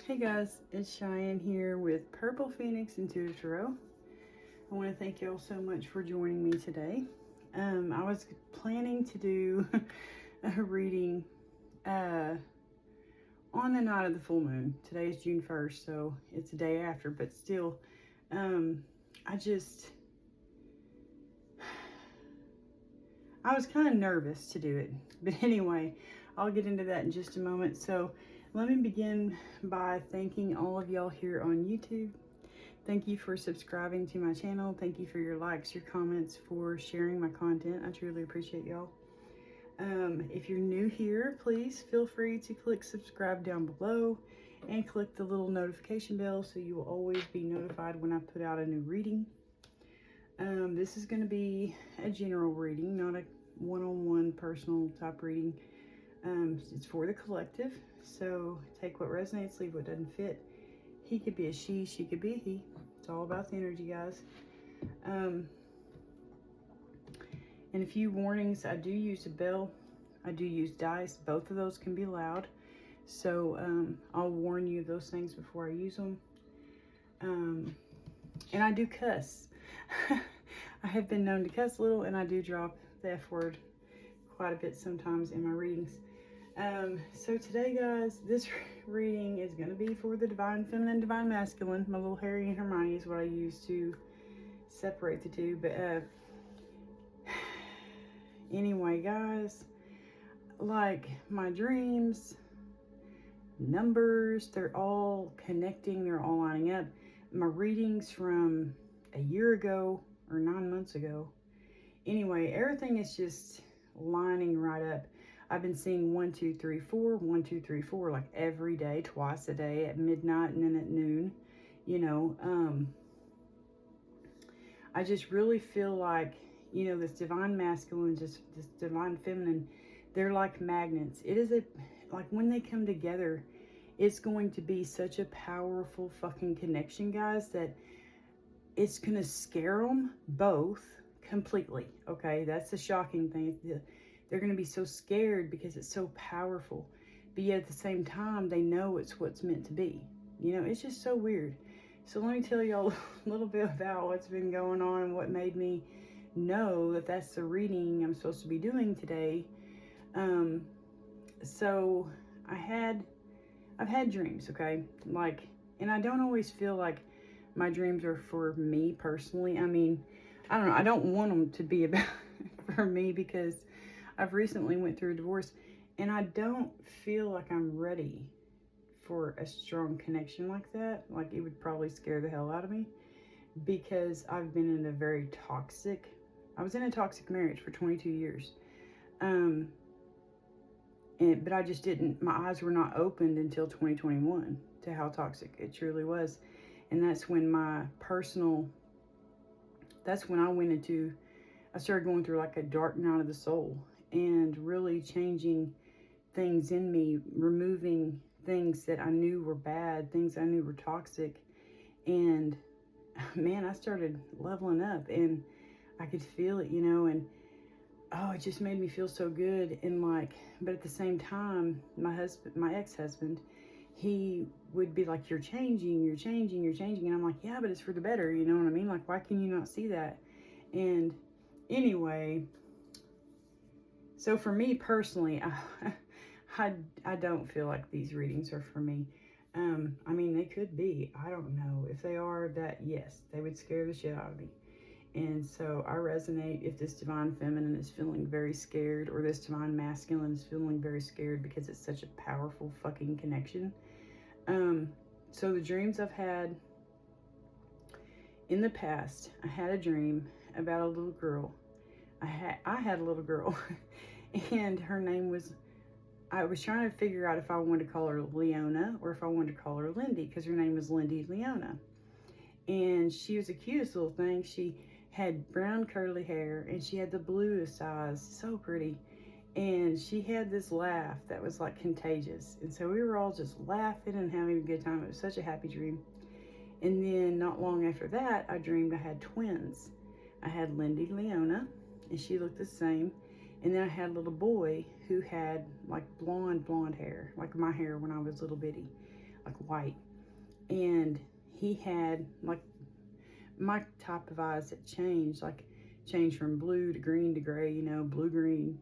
Hey guys, it's Cheyenne here with Purple Phoenix Intuitive Tarot. I want to thank you all so much for joining me today. I was planning to do a reading on the night of the full moon. Today is June 1st, so it's the day after, but still, I was kind of nervous to do it. But anyway, I'll get into that in just a moment. So let me begin by thanking all of y'all here on YouTube. Thank you for subscribing to my channel. Thank you for your likes, your comments, for sharing my content. I truly appreciate y'all. If you're new here, please feel free to click subscribe down below and click the little notification bell so you will always be notified when I put out a new reading. This is going to be a general reading, not a one-on-one personal type reading. It's for the collective, so take what resonates, leave what doesn't fit. He could be a she could be a he. It's all about the energy, guys. And a few warnings: I do use a bell, I do use dice. Both of those can be loud, so I'll warn you of those things before I use them. And I do cuss. I have been known to cuss a little, and I do drop the F word quite a bit sometimes in my readings. So today, guys, this reading is going to be for the Divine Feminine, Divine Masculine. My little Harry and Hermione is what I use to separate the two. But anyway, guys, like my dreams, numbers, they're all connecting, they're all lining up. My readings from a year ago or 9 months ago. Anyway, everything is just lining right up. I've been seeing 1, 2, 3, 4, 1, 2, 3, 4 like every day, twice a day, at midnight and then at noon. You know, I just really feel like, you know, this divine masculine, just this divine feminine, they're like magnets. It is like when they come together, it's going to be such a powerful fucking connection, guys, that it's gonna scare them both completely. Okay, that's the shocking thing. They're going to be so scared because it's so powerful, but yet at the same time they know it's what's meant to be. You know, it's just so weird. So let me tell y'all a little bit about what's been going on and what made me know that that's the reading I'm supposed to be doing today. So I've had dreams, okay, like, and I don't always feel like my dreams are for me personally. I mean, I don't know, I don't want them to be about for me, because I've recently went through a divorce and I don't feel like I'm ready for a strong connection like that. Like, it would probably scare the hell out of me, because I've been in a very toxic, I was in a toxic marriage for 22 years. But I just didn't, my eyes were not opened until 2021 to how toxic it truly was. And that's when that's when I started going through like a dark night of the soul and really changing things in me, removing things that I knew were bad, things I knew were toxic. And man, I started leveling up and I could feel it, you know, and oh, it just made me feel so good. And like, but at the same time, my ex-husband, he would be like, you're changing. And I'm like, yeah, but it's for the better. You know what I mean? Like, why can you not see that? And anyway, so for me personally, I don't feel like these readings are for me. I mean, they could be. I don't know. If they are, that, yes, they would scare the shit out of me. And so I resonate if this divine feminine is feeling very scared, or this divine masculine is feeling very scared, because it's such a powerful fucking connection. So the dreams I've had in the past, I had a dream about a little girl. I had a little girl and her name was, I was trying to figure out if I wanted to call her Leona or if I wanted to call her Lindy, because her name was Lindy Leona. And she was the cutest little thing. She had brown curly hair and she had the bluest eyes, so pretty. And she had this laugh that was like contagious. And so we were all just laughing and having a good time. It was such a happy dream. And then not long after that, I dreamed I had twins. I had Lindy Leona, and she looked the same. And then I had a little boy who had like blonde hair, like my hair when I was little bitty. like white. And he had like my type of eyes that changed, like changed from blue to green to gray, you know, blue-green.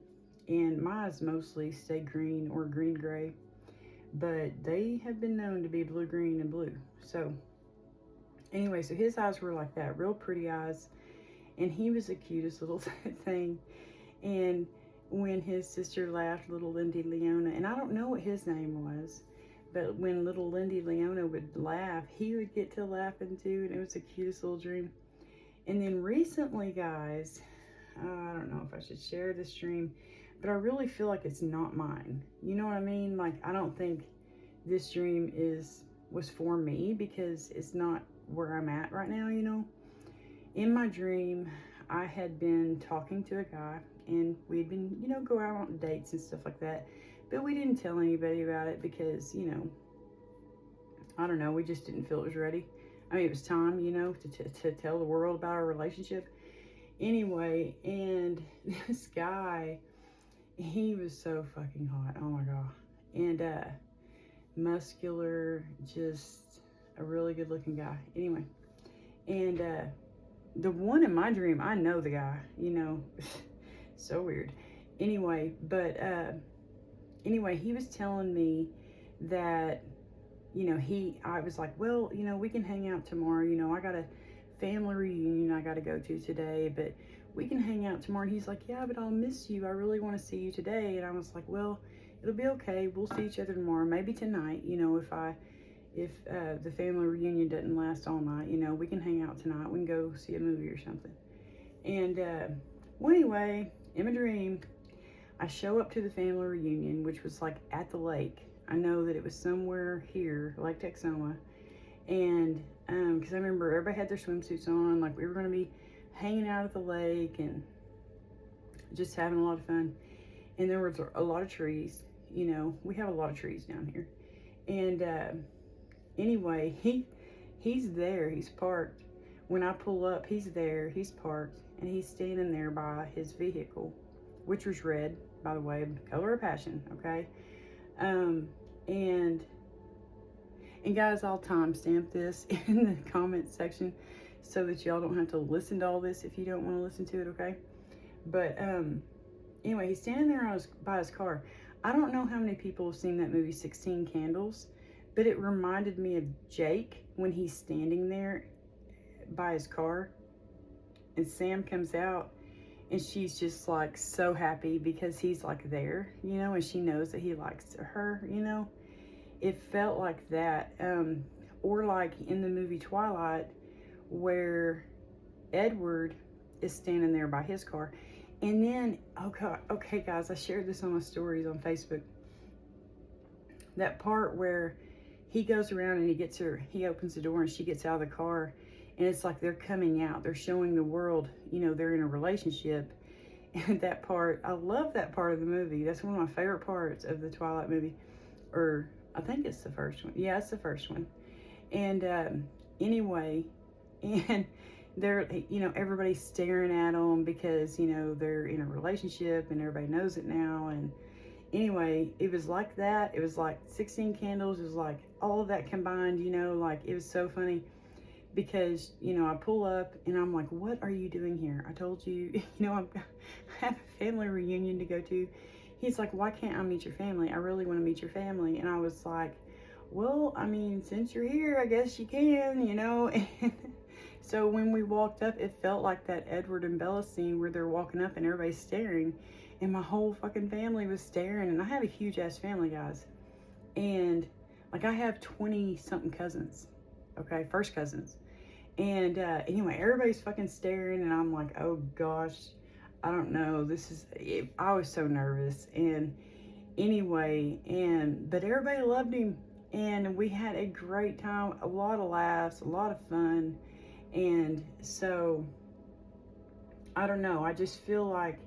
And my eyes mostly stay green or green-gray, but they have been known to be blue-green and blue. So anyway, so his eyes were like that, real pretty eyes. And he was the cutest little thing. And when his sister laughed, little Lindy Leona, and I don't know what his name was, but when little Lindy Leona would laugh, he would get to laughing too, and it was the cutest little dream. And then recently, guys, I don't know if I should share this dream, but I really feel like it's not mine. You know what I mean? Like, I don't think this dream was for me, because it's not where I'm at right now, you know? In my dream, I had been talking to a guy, and we'd been, you know, go out on dates and stuff like that. But we didn't tell anybody about it because, you know, I don't know, we just didn't feel it was ready. I mean, it was time, you know, to tell the world about our relationship. Anyway, and this guy, he was so fucking hot. Oh my God. And muscular, just a really good looking guy. Anyway, and the one in my dream, I know the guy, you know, so weird. Anyway, but anyway, he was telling me that, you know, I was like, well, you know, we can hang out tomorrow. You know, I got a family reunion I got to go to today, but we can hang out tomorrow. And he's like, yeah, but I'll miss you. I really want to see you today. And I was like, well, it'll be okay. We'll see each other tomorrow, maybe tonight. You know, if the family reunion doesn't last all night, you know, we can hang out tonight. We can go see a movie or something. And well, anyway, in my dream, I show up to the family reunion, which was like at the lake. I know that it was somewhere here, Lake Texoma. And because I remember everybody had their swimsuits on, like we were going to be hanging out at the lake and just having a lot of fun. And there was a lot of trees, you know, we have a lot of trees down here. And anyway, he's there, he's parked. When I pull up, he's there, he's parked, and he's standing there by his vehicle, which was red, by the way, color of passion, okay? And guys, I'll timestamp this in the comment section so that y'all don't have to listen to all this if you don't want to listen to it, okay? But anyway, he's standing there by his car. I don't know how many people have seen that movie 16 Candles, but it reminded me of Jake when he's standing there by his car and Sam comes out and she's just like so happy because he's like there, you know, and she knows that he likes her, you know. It felt like that. Or like in the movie Twilight where Edward is standing there by his car. And then, okay guys, I shared this on my stories on Facebook. That part where he goes around and he opens the door and she gets out of the car and it's like they're coming out. They're showing the world, you know, they're in a relationship. And that part, I love that part of the movie. That's one of my favorite parts of the Twilight movie. Or I think it's the first one. Yeah, it's the first one. And anyway, and they're, you know, everybody's staring at them because, you know, they're in a relationship and everybody knows it now. And anyway, it was like that. It was like 16 Candles. It was like all of that combined, you know, like it was so funny because, you know, I pull up and I'm like, what are you doing here? I told you, you know, I have a family reunion to go to. He's like, why can't I meet your family? I really want to meet your family. And I was like, well, I mean, since you're here, I guess you can, you know. And so when we walked up, it felt like that Edward and Bella scene where they're walking up and everybody's staring. And my whole fucking family was staring. And I have a huge ass family, guys. And like I have 20-something cousins. Okay, first cousins. And anyway, everybody's fucking staring. And I'm like, oh gosh, I don't know. I was so nervous. And anyway, but everybody loved him. And we had a great time, a lot of laughs, a lot of fun. And so, I don't know, I just feel like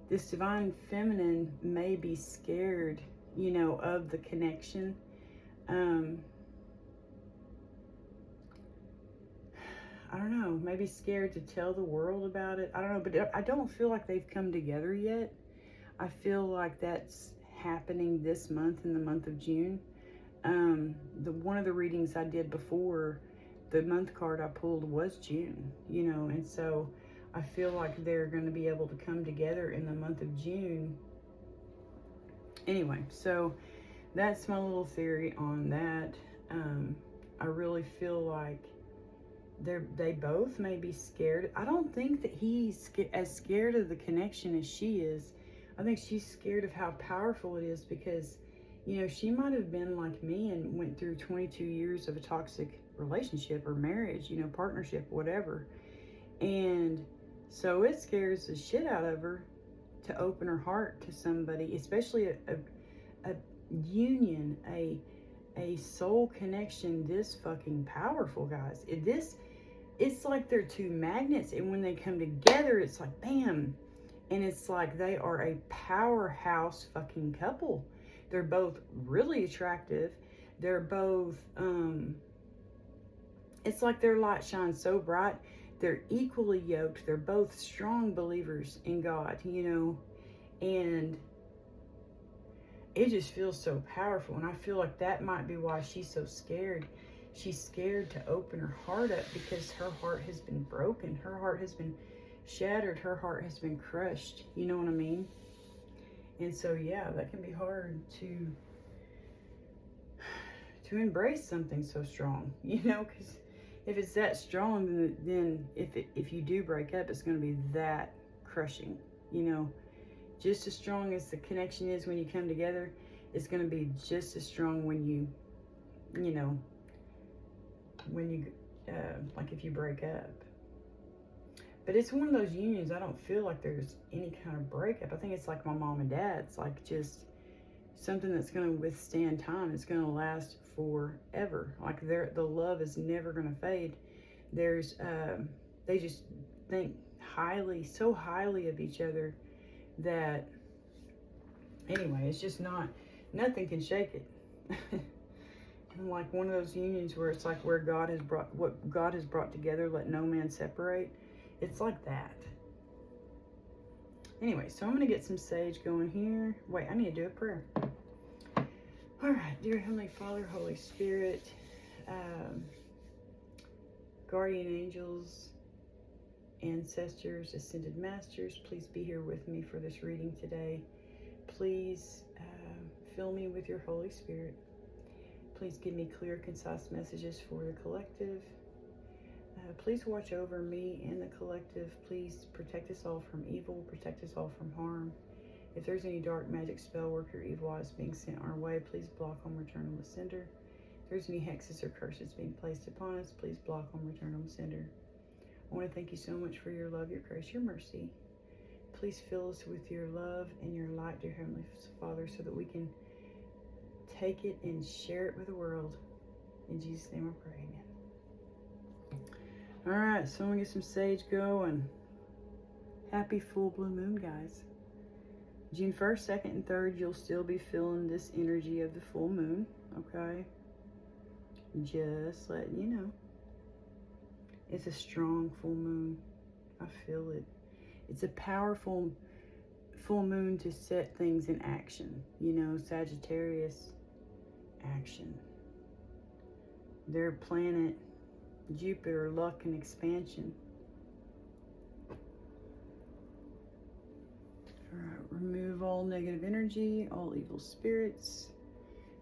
this divine feminine may be scared, you know, of the connection. I don't know, maybe scared to tell the world about it. I don't know, but I don't feel like they've come together yet. I feel like that's happening this month, in the month of June. One of the readings I did before, the month card I pulled was June, you know, and so I feel like they're going to be able to come together in the month of June. Anyway, so that's my little theory on that. I really feel like they both may be scared. I don't think that he's as scared of the connection as she is. I think she's scared of how powerful it is because, you know, she might have been like me and went through 22 years of a toxic relationship or marriage, you know, partnership, whatever. And so it scares the shit out of her to open her heart to somebody, especially a union, a soul connection this fucking powerful, guys. It's like they're two magnets, and when they come together, it's like bam. And it's like they are a powerhouse fucking couple. They're both really attractive. They're both, it's like their light shines so bright. They're equally yoked. They're both strong believers in God, you know, and it just feels so powerful. And I feel like that might be why she's so scared. She's scared to open her heart up because her heart has been broken. Her heart has been shattered. Her heart has been crushed. You know what I mean? And so, yeah, that can be hard to embrace something so strong, you know, because if it's that strong, then if you do break up, it's going to be that crushing, you know. Just as strong as the connection is when you come together, it's going to be just as strong when you know, when you, like if you break up. But it's one of those unions, I don't feel like there's any kind of breakup. I think it's like my mom and dad. It's like just something that's going to withstand time. It's going to last forever. Like the love is never going to fade. There's, they just think so highly of each other that, anyway, it's just nothing can shake it. And like one of those unions where it's like what God has brought together, let no man separate. It's like that. Anyway, so I'm going to get some sage going here. Wait, I need to do a prayer. All right, dear Heavenly Father, Holy Spirit, guardian angels, ancestors, ascended masters, please be here with me for this reading today. Please fill me with your Holy Spirit. Please give me clear, concise messages for the collective. Please watch over me and the collective. Please protect us all from evil, protect us all from harm. If there's any dark magic, spell work, or evil eyes being sent our way, please block them, return them to sender. If there's any hexes or curses being placed upon us, please block them, return them to sender. I want to thank you so much for your love, your grace, your mercy. Please fill us with your love and your light, dear Heavenly Father, so that we can take it and share it with the world. In Jesus' name I pray, amen. All right, so I'm going to get some sage going. Happy full blue moon, guys. June 1st, 2nd, and 3rd, you'll still be feeling this energy of the full moon, okay? Just letting you know. It's a strong full moon. I feel it. It's a powerful full moon to set things in action. You know, Sagittarius, action. Their planet, Jupiter, luck and expansion. All right, remove all negative energy, all evil spirits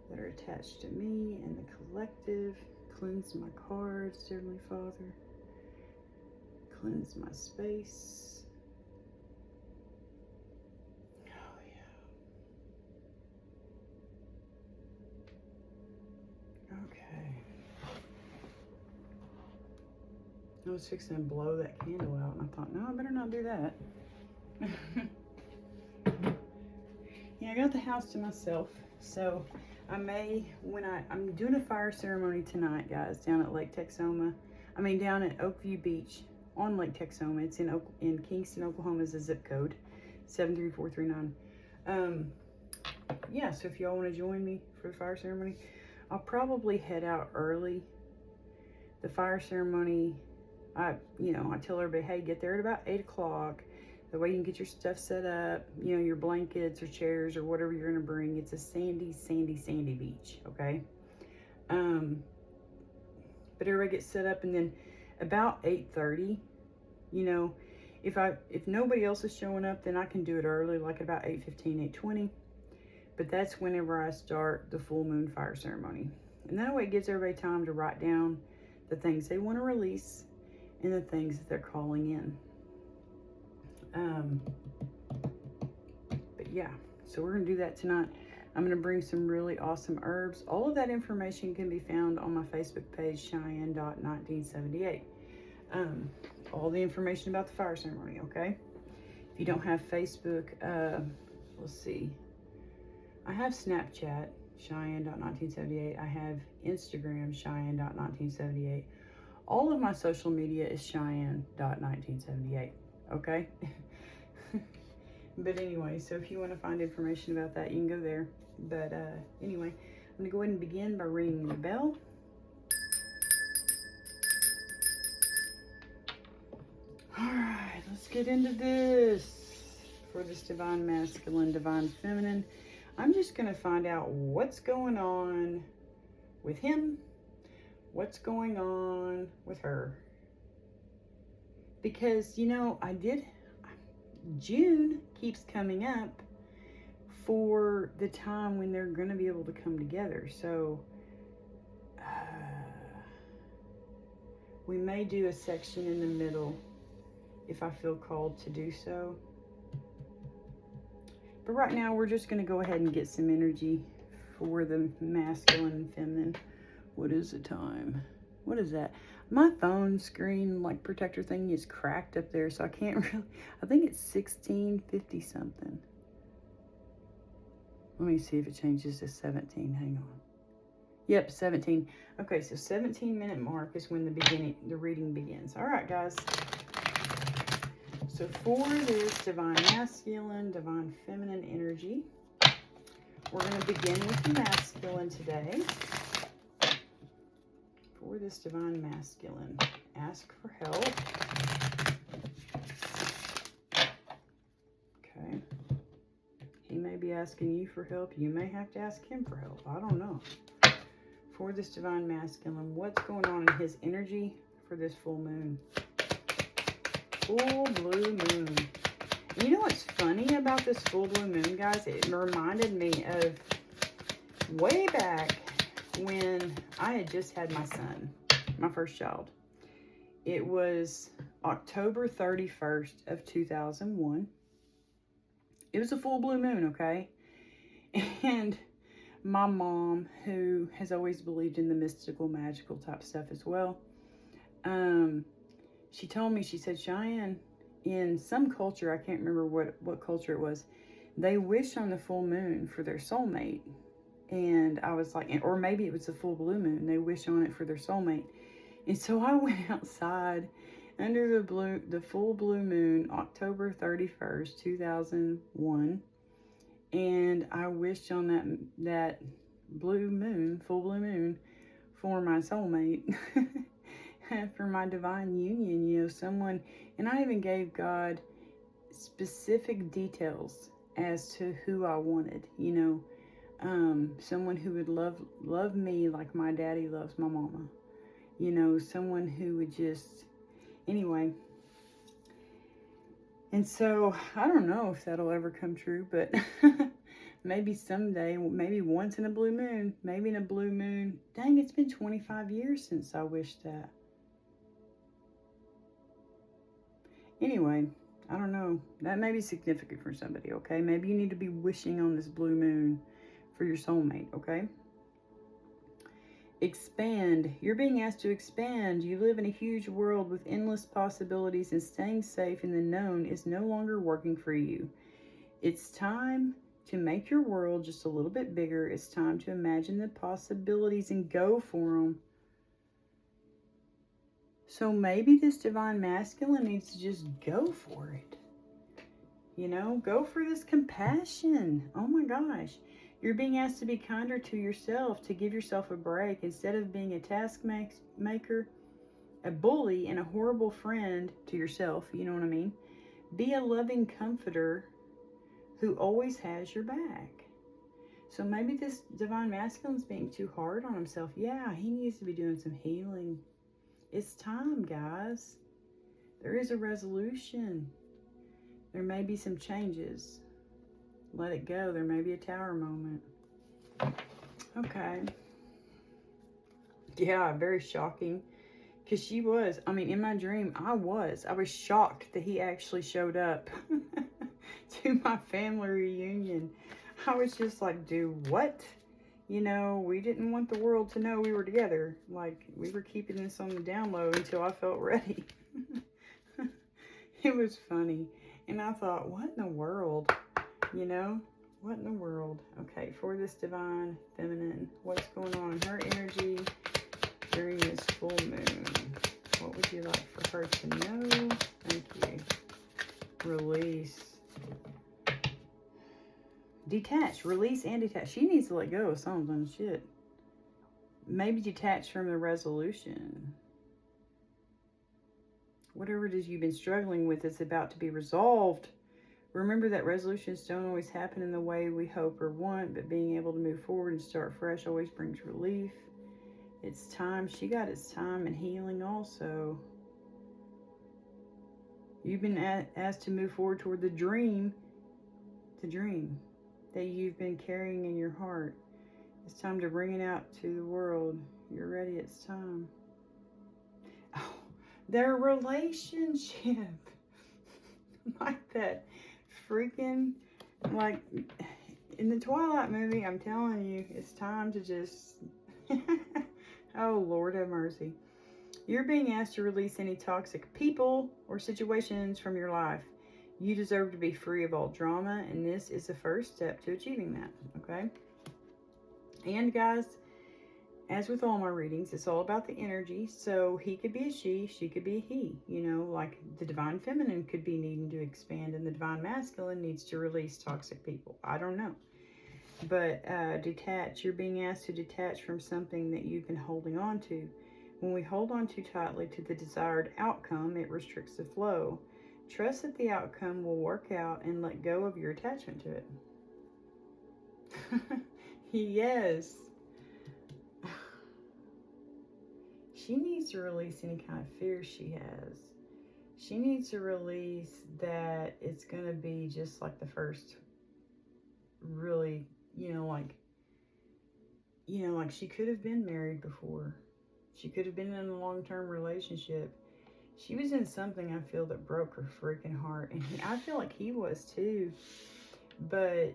that are attached to me and the collective. Cleanse my cards, dear Heavenly Father. Cleanse my space. Oh, yeah. Okay. I was fixing to blow that candle out, and I thought, no, I better not do that. Yeah, I got the house to myself, so I may, I'm doing a fire ceremony tonight, guys, down at Lake Texoma. Down at Oakview Beach on Lake Texoma. It's in Kingston, Oklahoma is the zip code, 73439. Yeah, so if y'all want to join me for the fire ceremony, I'll probably head out early. The fire ceremony, I tell everybody, hey, get there at about 8 o'clock. That way you can get your stuff set up, you know, your blankets or chairs or whatever you're going to bring. It's a sandy, sandy, sandy beach, okay? But everybody gets set up, and then about 8:30, you know, if nobody else is showing up, then I can do it early, like about 8:15, 8:20. But that's whenever I start the full moon fire ceremony. And that way it gives everybody time to write down the things they want to release and the things that they're calling in. But yeah, so we're going to do that tonight. I'm going to bring some really awesome herbs. All of that information can be found on my Facebook page, Cheyenne.1978. All the information about the fire ceremony, okay? If you don't have Facebook, let's see. I have Snapchat, Cheyenne.1978. I have Instagram, Cheyenne.1978. All of my social media is Cheyenne.1978, okay? But anyway, so if you want to find information about that, you can go there. But anyway, I'm going to go ahead and begin by ringing the bell. All right, let's get into this. For this divine masculine, divine feminine, I'm just going to find out what's going on with him, what's going on with her. Because, you know, June keeps coming up for the time when they're going to be able to come together. So, we may do a section in the middle if I feel called to do so. But right now, we're just going to go ahead and get some energy for the masculine and feminine. What is the time? What is that? My phone screen, like, protector thing is cracked up there, so I can't really... I think it's 16:50 something. Let me see if it changes to 17. Hang on. Yep, 17. Okay, so 17-minute mark is when the reading begins. All right, guys. So for this divine masculine, divine feminine energy, we're going to begin with the masculine today. For this divine masculine, ask for help. Okay. He may be asking you for help. You may have to ask him for help. I don't know. For this divine masculine, what's going on in his energy for this full moon? Full blue moon. And you know what's funny about this full blue moon, guys? It reminded me of way back when I had just had my son, my first child. It was October 31st of 2001. It was a full blue moon, okay? And my mom, who has always believed in the mystical, magical type stuff as well, she told me, she said, Cheyenne, in some culture, I can't remember what culture it was, they wish on the full moon for their soulmate. And I was like, or maybe it was the full blue moon. They wish on it for their soulmate. And so I went outside under the full blue moon, October 31st, 2001. And I wished on that blue moon, full blue moon, for my soulmate. For my divine union, you know, someone, and I even gave God specific details as to who I wanted, you know, someone who would love me like my daddy loves my mama, you know, someone who would just, anyway. And so, I don't know if that'll ever come true, but maybe someday, maybe once in a blue moon, maybe in a blue moon. Dang, it's been 25 years since I wished that. Anyway, I don't know. That may be significant for somebody, okay? Maybe you need to be wishing on this blue moon for your soulmate, okay? Expand. You're being asked to expand. You live in a huge world with endless possibilities, and staying safe in the known is no longer working for you. It's time to make your world just a little bit bigger. It's time to imagine the possibilities and go for them. So maybe this divine masculine needs to just go for it. You know, go for this compassion. Oh my gosh. You're being asked to be kinder to yourself, to give yourself a break. Instead of being a taskmaker, a bully, and a horrible friend to yourself, you know what I mean? Be a loving comforter who always has your back. So maybe this divine masculine's being too hard on himself. Yeah, he needs to be doing some healing. It's time, guys. There is a resolution. There may be some changes. Let it go. There may be a tower moment. Okay. Yeah, very shocking. Because she was, I mean, in my dream, I was shocked that he actually showed up to my family reunion. I was just like, dude, what? You know, we didn't want the world to know we were together. Like, we were keeping this on the down low until I felt ready. It was funny. And I thought, what in the world? You know, what in the world? Okay, for this divine feminine, what's going on in her energy during this full moon? What would you like for her to know? Thank you. Release. Detach. Release and detach. She needs to let go of something. Shit. Maybe detach from the resolution. Whatever it is you've been struggling with is about to be resolved. Remember that resolutions don't always happen in the way we hope or want, but being able to move forward and start fresh always brings relief. It's time. She got its time and healing also. You've been asked to move forward toward the dream that you've been carrying in your heart. It's time to bring it out to the world. You're ready. It's time. Oh, their relationship. Like that freaking, like in the Twilight movie, I'm telling you, it's time to just, oh, Lord have mercy. You're being asked to release any toxic people or situations from your life. You deserve to be free of all drama, and this is the first step to achieving that, okay? And guys, as with all my readings, it's all about the energy. So he could be a she could be a he. You know, like the divine feminine could be needing to expand, and the divine masculine needs to release toxic people. I don't know. But detach. You're being asked to detach from something that you've been holding on to. When we hold on too tightly to the desired outcome, it restricts the flow. Trust that the outcome will work out and let go of your attachment to it. Yes. She needs to release any kind of fear she has. She needs to release that it's going to be just like the first really, like she could have been married before. She could have been in a long-term relationship. She was in something, I feel, that broke her freaking heart. And I feel like he was too. But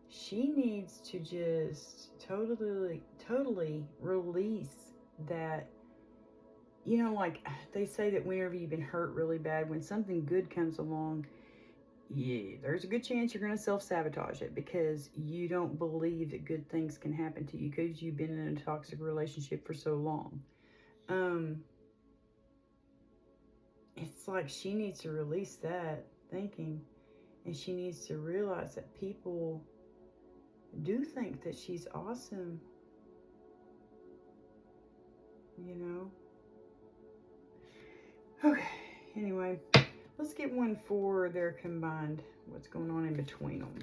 she needs to just totally release that. You know, like they say that whenever you've been hurt really bad, when something good comes along, yeah, there's a good chance you're going to self-sabotage it because you don't believe that good things can happen to you because you've been in a toxic relationship for so long. It's like she needs to release that thinking, and she needs to realize that people do think that she's awesome, you know? Okay, anyway, let's get one for their combined, what's going on in between them.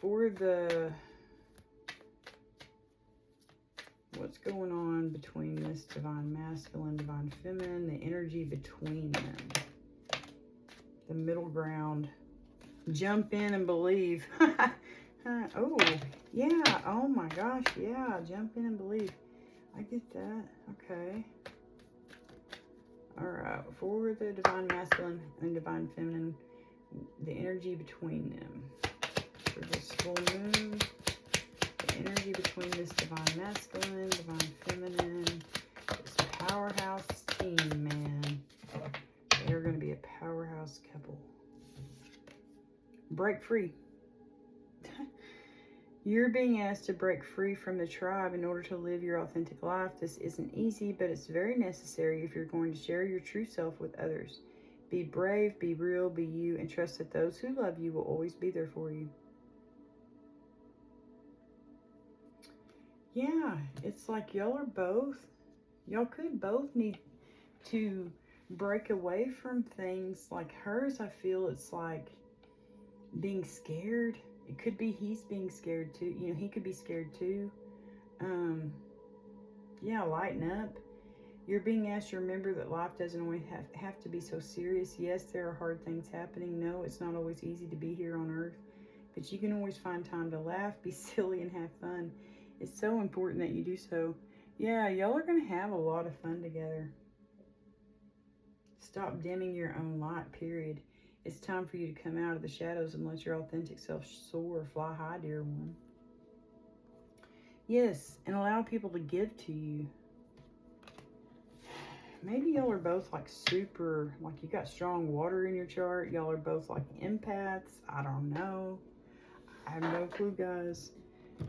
For the, what's going on between this divine masculine, divine feminine, the energy between them. The middle ground. Jump in and believe. Oh, yeah, oh my gosh, yeah, jump in and believe. I get that, okay. All right, for the divine masculine and divine feminine, the energy between them. For this full moon, the energy between this divine masculine, divine feminine, this powerhouse team, man. They're going to be a powerhouse couple. Break free. You're being asked to break free from the tribe in order to live your authentic life. This isn't easy, but it's very necessary if you're going to share your true self with others. Be brave, be real, be you, and trust that those who love you will always be there for you. Yeah, it's like y'all could both need to break away from things. Like hers, I feel it's like being scared. It could be he's being scared too. You know, he could be scared too. Yeah, lighten up. You're being asked to remember that life doesn't always have to be so serious. Yes, there are hard things happening. No, it's not always easy to be here on Earth. But you can always find time to laugh, be silly, and have fun. It's so important that you do so. Yeah, y'all are going to have a lot of fun together. Stop dimming your own light, period. It's time for you to come out of the shadows and let your authentic self soar, fly high, dear one. Yes, and allow people to give to you. Maybe y'all are both like super, like you got strong water in your chart. Y'all are both like empaths. I don't know. I have no clue, guys.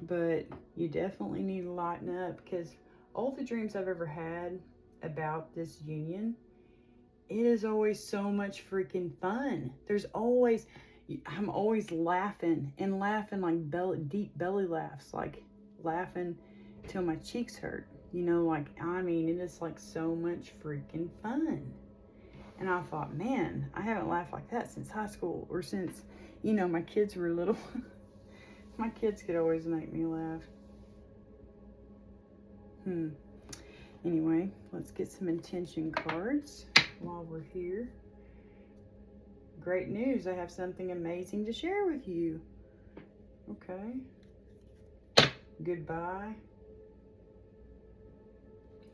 But you definitely need to lighten up, because all the dreams I've ever had about this union, it is always so much freaking fun. There's always, I'm always laughing and laughing like deep belly laughs, like laughing till my cheeks hurt. You know, like, I mean, it is like so much freaking fun. And I thought, man, I haven't laughed like that since high school, or since, you know, my kids were little. My kids could always make me laugh. Anyway, let's get some intention cards while we're here. Great news. I have something amazing to share with you. Okay. Goodbye.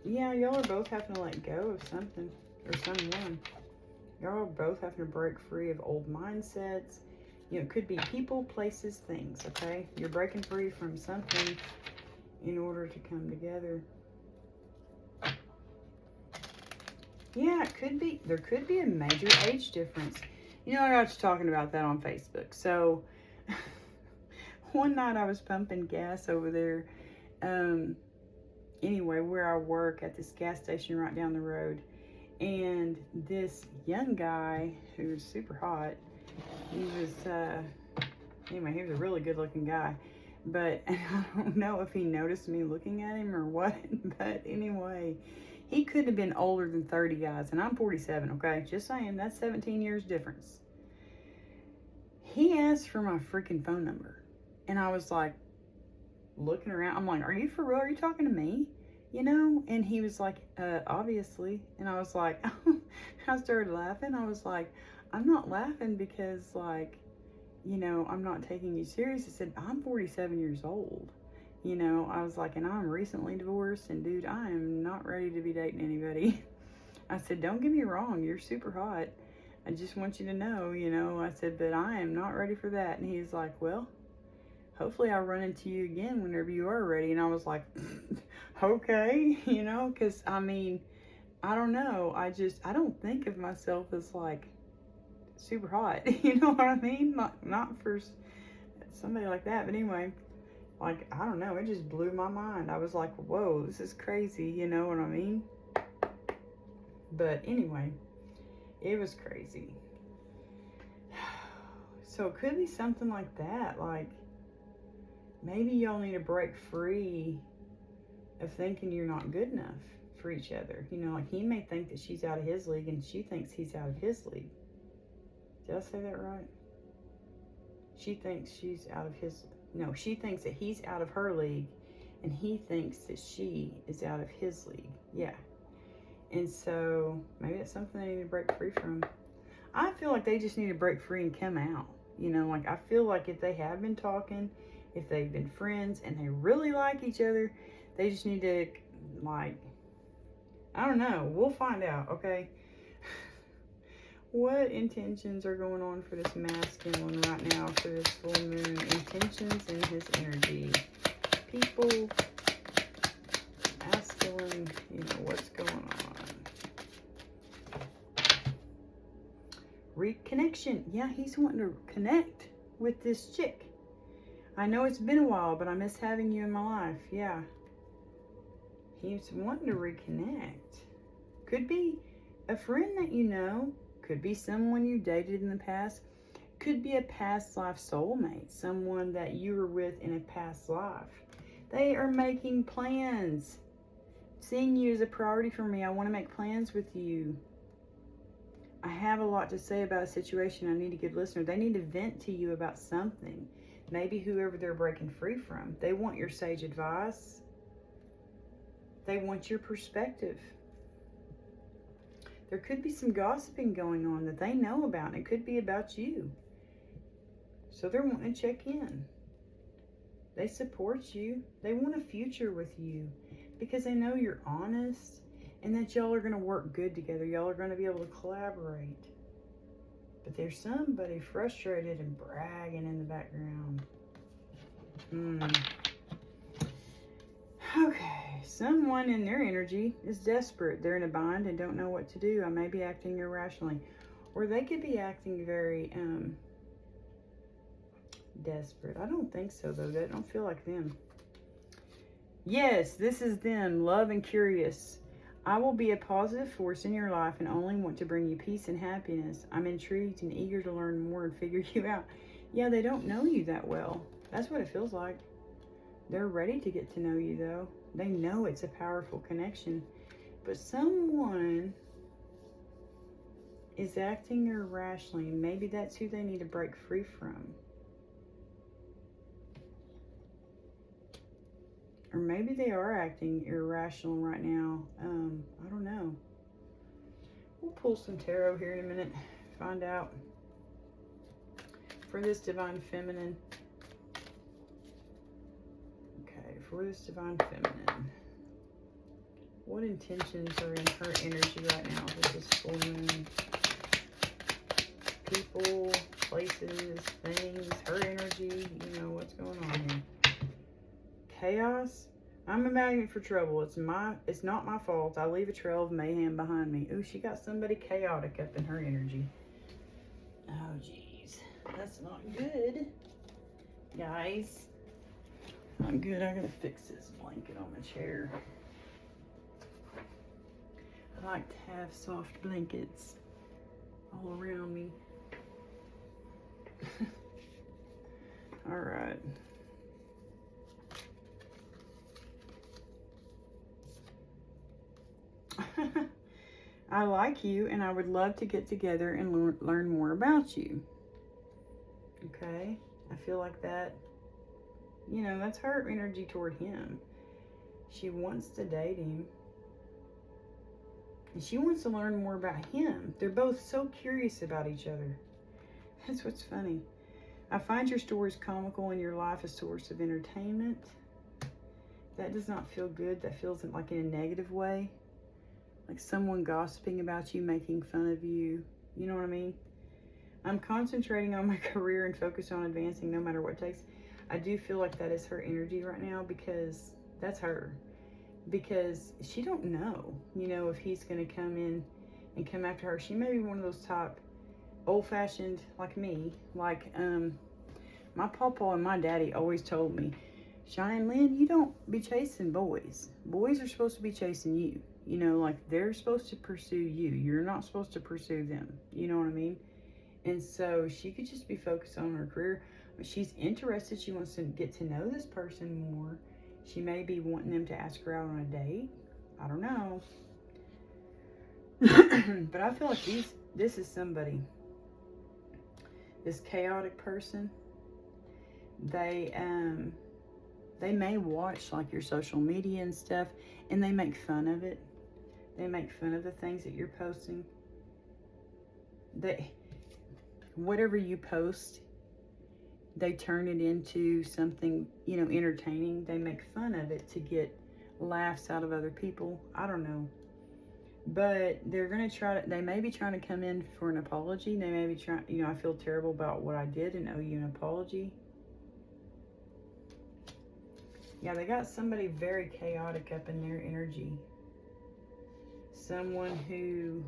Yeah, y'all are both having to let go of something or someone. Y'all are both having to break free of old mindsets. You know, it could be people, places, things, okay? You're breaking free from something in order to come together. Yeah, it could be. There could be a major age difference. You know, I was talking about that on Facebook. So, one night I was pumping gas over there. Anyway, where I work at this gas station right down the road. And this young guy who's super hot, he was, anyway, he was a really good looking guy. But I don't know if he noticed me looking at him or what. But anyway, he couldn't have been older than 30, guys. And I'm 47, okay? Just saying, that's 17 years difference. He asked for my freaking phone number. And I was like, looking around, I'm like, are you for real? Are you talking to me? You know? And he was like, obviously. And I was like, I started laughing. I was like, I'm not laughing because, like, you know, I'm not taking you serious. I said, I'm 47 years old. You know, I was like, and I'm recently divorced, and dude, I am not ready to be dating anybody. I said, don't get me wrong, you're super hot. I just want you to know, you know, I said, but I am not ready for that. And he's like, well, hopefully I'll run into you again whenever you are ready. And I was like, okay, you know, because, I mean, I don't know. I don't think of myself as, like, super hot. You know what I mean? Not for somebody like that. But anyway, like, I don't know. It just blew my mind. I was like, whoa, this is crazy. You know what I mean? But anyway, it was crazy. So it could be something like that. Like, maybe y'all need to break free of thinking you're not good enough for each other. You know, like, he may think that she's out of his league and she thinks he's out of his league. Did I say that right? She thinks she's out of his... No, she thinks that he's out of her league and he thinks that she is out of his league. Yeah. And so maybe that's something they need to break free from. I feel like they just need to break free and come out. You know, like, I feel like if they have been talking, if they've been friends and they really like each other, they just need to, like, I don't know. We'll find out, okay? What intentions are going on for this masculine right now, for this full moon? Intentions in his energy. People, masculine, you know, what's going on? Reconnection. Yeah, he's wanting to connect with this chick. I know it's been a while, but I miss having you in my life. Yeah. He's wanting to reconnect. Could be a friend that you know. Could be someone you dated in the past. Could be a past life soulmate. Someone that you were with in a past life. They are making plans. Seeing you is a priority for me. I want to make plans with you. I have a lot to say about a situation. I need a good listener. They need to vent to you about something. Maybe whoever they're breaking free from. They want your sage advice. They want your perspective. There could be some gossiping going on that they know about, and it could be about you. So they're wanting to check in. They support you. They want a future with you because they know you're honest and that y'all are going to work good together. Y'all are going to be able to collaborate. But there's somebody frustrated and bragging in the background. Okay, someone in their energy is desperate. They're in a bind and don't know what to do. I may be acting irrationally. Or they could be acting very desperate. I don't think so, though. They don't feel like them. Yes, this is them, love and curious. I will be a positive force in your life and only want to bring you peace and happiness. I'm intrigued and eager to learn more and figure you out. Yeah, they don't know you that well. That's what it feels like. They're ready to get to know you, though. They know it's a powerful connection. But someone is acting irrationally. Maybe that's who they need to break free from. Or maybe they are acting irrational right now. I don't know. We'll pull some tarot here in a minute. Find out. For this divine feminine. Okay, for this divine feminine. What intentions are in her energy right now with this full moon? People, places, things, her energy. You know what's going on here. Chaos. I'm a magnet for trouble. It's not my fault. I leave a trail of mayhem behind me. Ooh, she got somebody chaotic up in her energy. Oh, jeez. That's not good. Guys. Not good. I gotta fix this blanket on my chair. I like to have soft blankets all around me. All right. I like you and I would love to get together and learn more about you. Okay? I feel like that, you know, that's her energy toward him. She wants to date him. And she wants to learn more about him. They're both so curious about each other. That's what's funny. I find your stories comical and your life a source of entertainment. That does not feel good. That feels like in a negative way. Like someone gossiping about you, making fun of you. You know what I mean? I'm concentrating on my career and focus on advancing no matter what it takes. I do feel like that is her energy right now because that's her. Because she don't know, you know, if he's going to come in and come after her. She may be one of those type old-fashioned like me. Like my papa and my daddy always told me, Cheyenne Lynn, you don't be chasing boys. Boys are supposed to be chasing you. You know, like they're supposed to pursue you. You're not supposed to pursue them. You know what I mean? And so she could just be focused on her career. But she's interested. She wants to get to know this person more. She may be wanting them to ask her out on a date. I don't know. But I feel like this is somebody. This chaotic person. They may watch like your social media and stuff, and they make fun of it. They make fun of the things that you're posting. Whatever you post, they turn it into something, you know, entertaining. They make fun of it to get laughs out of other people. I don't know. But they're going to try to, they may be trying to come in for an apology. They may be trying, you know, I feel terrible about what I did and owe you an apology. Yeah, they got somebody very chaotic up in their energy. Someone who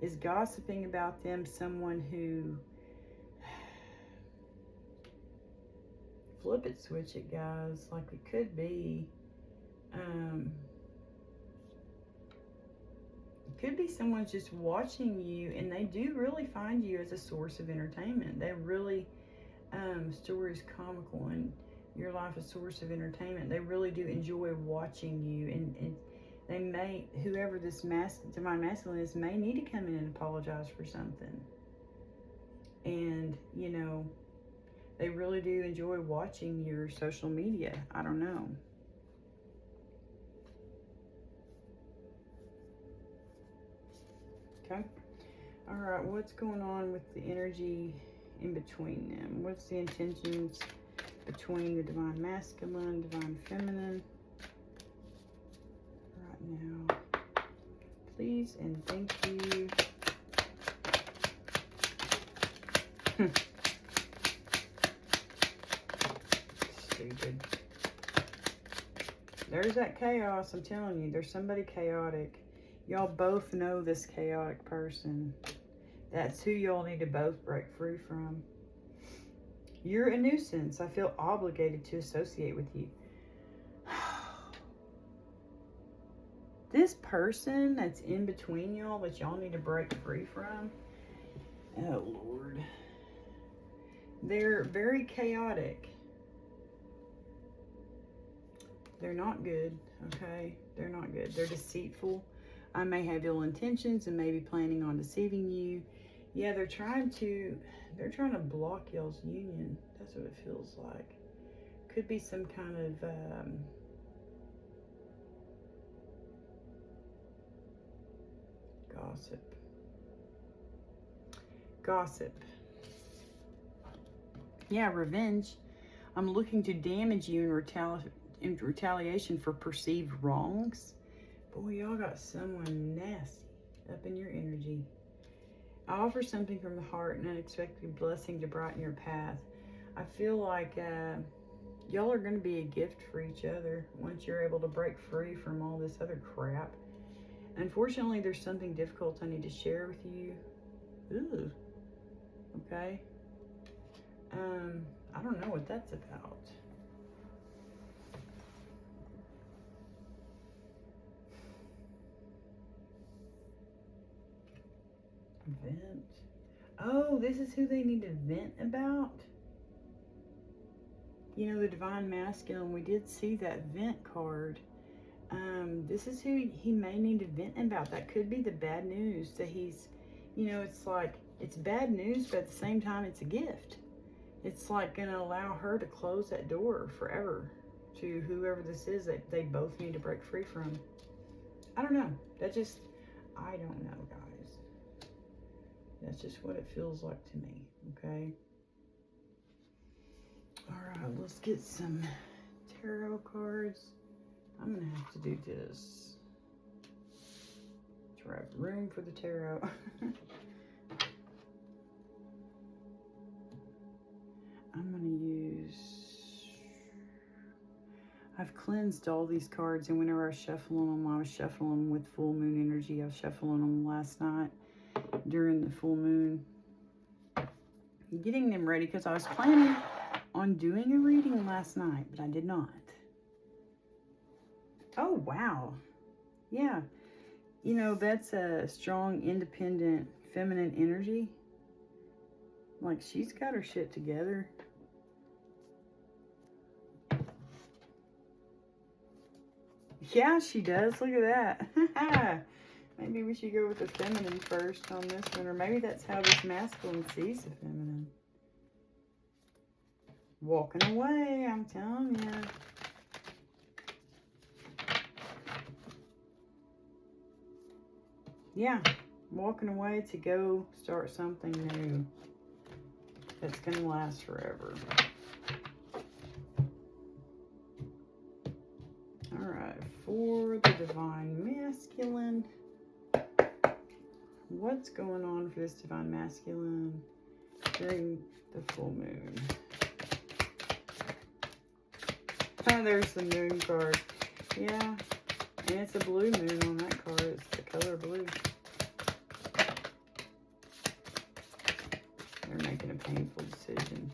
is gossiping about them. Someone who... Flip it, switch it, guys. Like it could be... it could be someone's just watching you and they do really find you as a source of entertainment. They really... stories comical and your life a source of entertainment. They really do enjoy watching you, and they may, whoever this divine masculine is, may need to come in and apologize for something. And, you know, They really do enjoy watching your social media. I don't know. Okay. All right. What's going on with the energy in between them? What's the intentions between the divine masculine, divine feminine right now? Please and thank you. Stupid. There's that chaos. I'm telling you, there's somebody chaotic. Y'all both know this chaotic person. That's who y'all need to both break free from. You're a nuisance. I feel obligated to associate with you. This person that's in between y'all that y'all need to break free from. Oh, Lord. They're very chaotic. They're not good, okay? They're not good. They're deceitful. I may have ill intentions and maybe planning on deceiving you. Yeah, they're trying to block y'all's union. That's what it feels like. Could be some kind of gossip. Yeah, revenge. I'm looking to damage you in retaliation for perceived wrongs. Boy, y'all got someone nasty up in your energy. I offer something from the heart, an unexpected blessing to brighten your path. I feel like y'all are going to be a gift for each other once you're able to break free from all this other crap. Unfortunately, there's something difficult I need to share with you. Ooh. Okay. I don't know what that's about. Vent. Oh, this is who they need to vent about? You know, the divine masculine, we did see that vent card. This is who he may need to vent about. That could be the bad news that he's, you know, it's like, it's bad news, but at the same time, it's a gift. It's like going to allow her to close that door forever to whoever this is that they both need to break free from. I don't know. I don't know, guys. That's just what it feels like to me, okay? All right, let's get some tarot cards. I'm going to have to do this. To have room for the tarot. I'm going to use... I've cleansed all these cards, and whenever I shuffle them, I was shuffling them with full moon energy. I was shuffling them last night during the full moon. Getting them ready because I was planning on doing a reading last night, but I did not. Oh, wow. Yeah. You know, that's a strong, independent, feminine energy. Like, she's got her shit together. Yeah, she does. Look at that. Maybe we should go with the feminine first on this one. Or maybe that's how this masculine sees the feminine. Walking away, I'm telling you. Yeah, walking away to go start something new that's going to last forever. All right, for the divine masculine, what's going on for this divine masculine during the full moon? Oh, there's the moon card. Yeah, and it's a blue moon on that card. It's the color blue. They're making a painful decision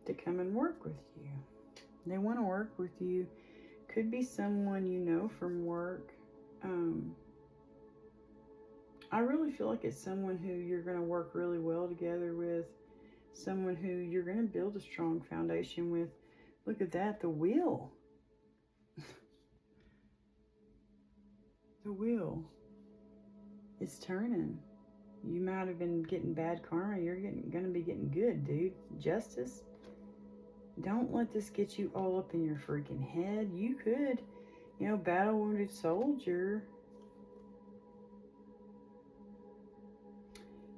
to come and work with you. They want to work with you. Could be someone you know from work. I really feel like it's someone who you're going to work really well together with. Someone who you're going to build a strong foundation with. Look at that, the wheel. The wheel is turning. You might have been getting bad karma. You're gonna be getting good, dude. Justice. Don't let this get you all up in your freaking head. You could, you know, battle wounded soldier.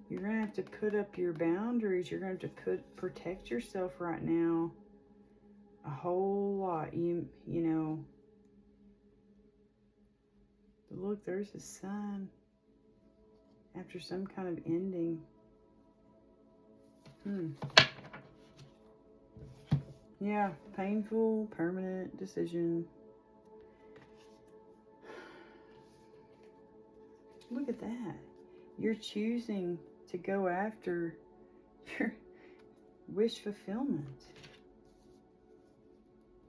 You're going to have to put up your boundaries. You're going to have to protect yourself right now. A whole lot. You know. Look, there's a sun. After some kind of ending. Yeah, painful, permanent decision. Look at that. You're choosing to go after your wish fulfillment.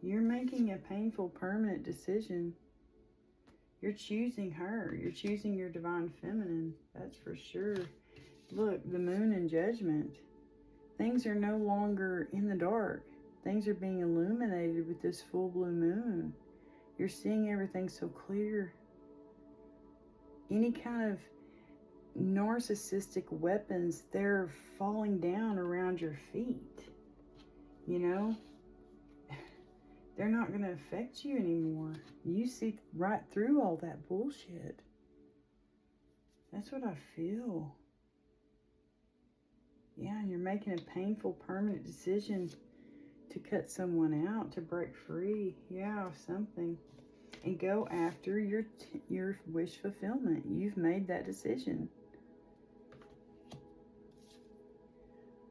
You're making a painful, permanent decision. You're choosing her. You're choosing your divine feminine. That's for sure. Look, the moon in judgment. Things are no longer in the dark. Things are being illuminated with this full blue moon. You're seeing everything so clear. Any kind of narcissistic weapons, they're falling down around your feet. You know? They're not going to affect you anymore. You see right through all that bullshit. That's what I feel. Yeah, and you're making a painful, permanent decision to cut someone out, to break free, yeah, of something. And go after your wish fulfillment. You've made that decision.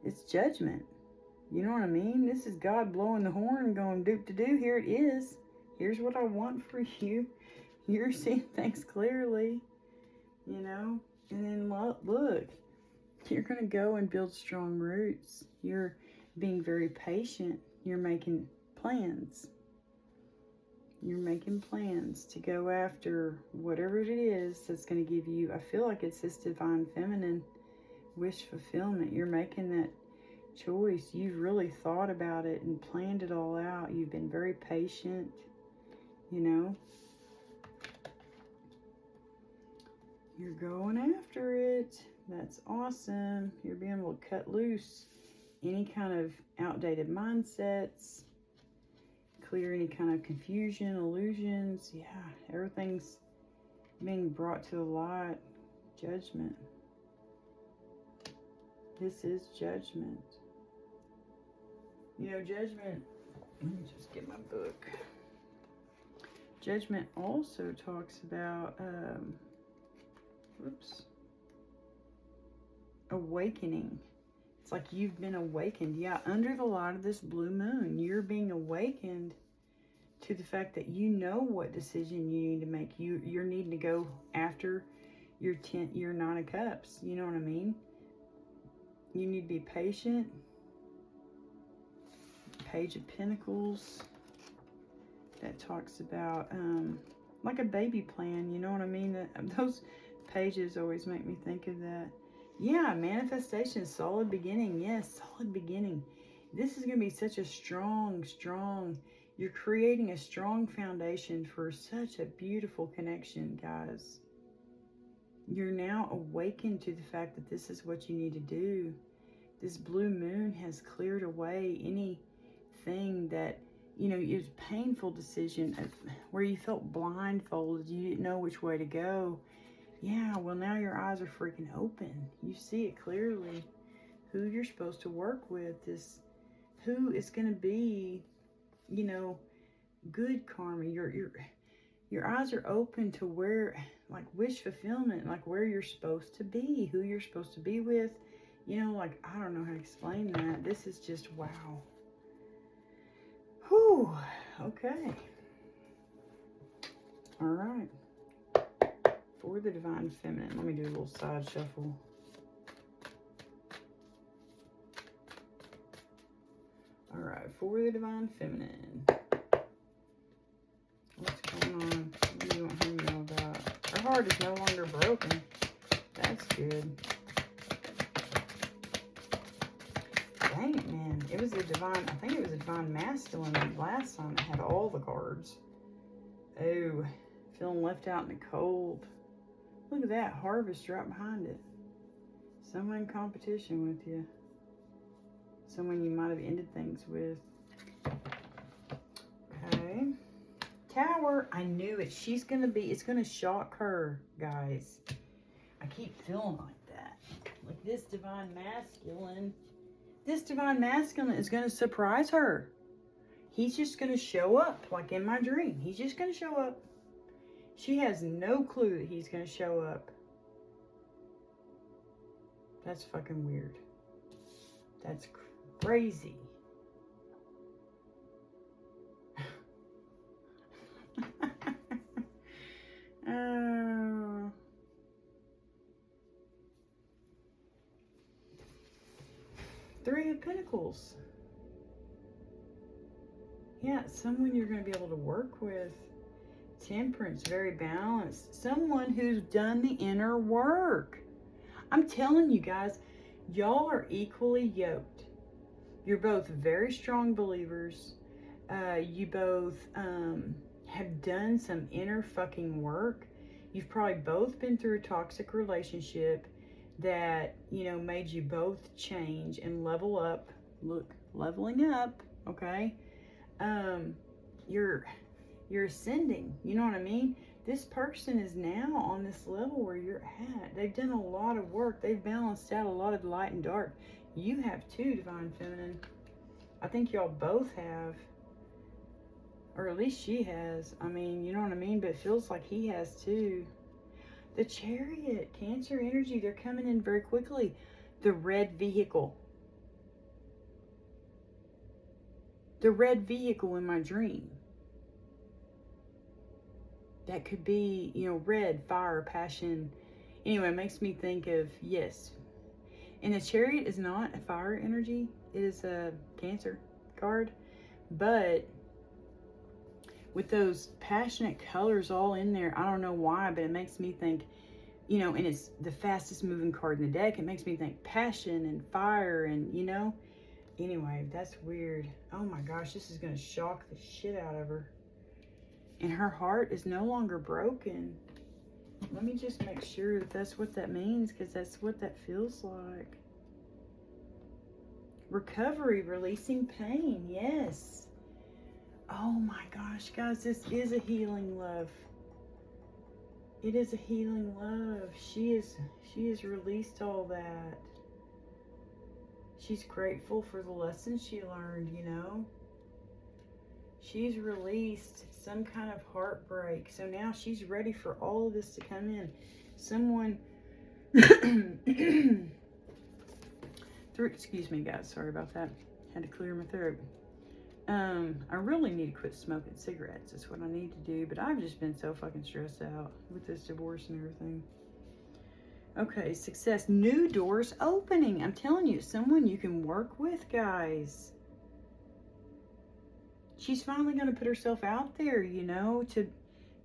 It's judgment. You know what I mean? This is God blowing the horn, going doop-de-doo. Here it is. Here's what I want for you. You're seeing things clearly, you know? And then look, you're going to go and build strong roots. You're being very patient. You're making plans. You're making plans to go after whatever it is that's going to give you, I feel like it's this divine feminine wish fulfillment. You're making that choice. You've really thought about it and planned it all out. You've been very patient, you know. You're going after it. That's awesome. You're being able to cut loose any kind of outdated mindsets, clear any kind of confusion, illusions. Yeah, everything's being brought to the light. Judgment. This is judgment. You know, judgment, let me just get my book. Judgment also talks about, awakening. It's like you've been awakened. Yeah, under the light of this blue moon, you're being awakened to the fact that you know what decision you need to make. You're needing to go after your 9 of Cups. You know what I mean? You need to be patient. Page of Pentacles. That talks about like a baby plan. You know what I mean? Those pages always make me think of that. Yeah, manifestation, solid beginning. Yes, solid beginning. This is going to be such a strong, you're creating a strong foundation for such a beautiful connection, guys. You're now awakened to the fact that this is what you need to do. This blue moon has cleared away anything that, you know, it was a painful decision where you felt blindfolded. You didn't know which way to go. Yeah, well, now your eyes are freaking open. You see it clearly. Who you're supposed to work with, who is going to be, you know, good karma. Your eyes are open to where, like, wish fulfillment, like where you're supposed to be, who you're supposed to be with. You know, like, I don't know how to explain that. This is just wow. Whew. Okay. All right. For the divine feminine, let me do a little side shuffle. All right, for the divine feminine. What's going on? What do you want her to know about? Her heart is no longer broken. That's good. Dang, man. It was a divine, I think it was a divine masculine last time. It had all the cards. Oh, feeling left out in the cold. Look at that harvest right behind it. Someone in competition with you. Someone you might have ended things with. Okay. Tower. I knew it. She's going to be, it's going to shock her, guys. I keep feeling like that. Like this divine masculine. This divine masculine is going to surprise her. He's just going to show up, like in my dream. He's just going to show up. She has no clue that he's going to show up. That's fucking weird. That's crazy. Three of Pentacles. Yeah, someone you're going to be able to work with. Temperance, very balanced. Someone who's done the inner work. I'm telling you guys, y'all are equally yoked. You're both very strong believers. You both have done some inner fucking work. You've probably both been through a toxic relationship that, you know, made you both change and level up. Look, leveling up, okay? You're ascending, you know what I mean? This person is now on this level where you're at. They've done a lot of work. They've balanced out a lot of light and dark. You have too, Divine Feminine. I think y'all both have. Or at least she has. I mean, you know what I mean? But it feels like he has too. The Chariot, Cancer energy, they're coming in very quickly. The red vehicle. The red vehicle in my dream. That could be, you know, red, fire, passion. Anyway, it makes me think of, yes. And the Chariot is not a fire energy. It is a Cancer card. But with those passionate colors all in there, I don't know why, but it makes me think, you know, and it's the fastest moving card in the deck. It makes me think passion and fire and, you know. Anyway, that's weird. Oh my gosh, this is going to shock the shit out of her. And her heart is no longer broken. Let me just make sure that that's what that means, because that's what that feels like. Recovery, releasing pain, yes. Oh my gosh, guys, this is a healing love. It is a healing love. She has released all that. She's grateful for the lessons she learned, you know. She's released some kind of heartbreak. So now she's ready for all of this to come in. Someone excuse me guys, sorry about that. Had to clear my throat. I really need to quit smoking cigarettes. That's what I need to do. But I've just been so fucking stressed out with this divorce and everything. Okay, success. New doors opening. I'm telling you, someone you can work with, guys. She's finally going to put herself out there, you know, to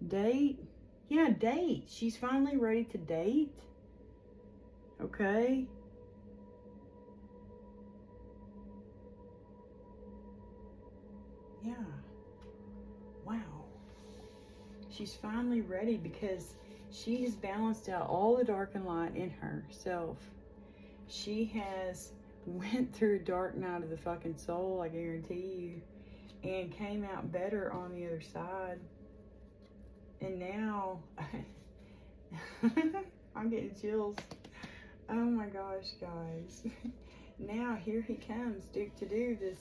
date. Yeah, date. She's finally ready to date. Okay. Yeah. Wow. She's finally ready because she has balanced out all the dark and light in herself. She has went through a dark night of the fucking soul, I guarantee you. And came out better on the other side. And now, I'm getting chills. Oh my gosh, guys. Now here he comes to do this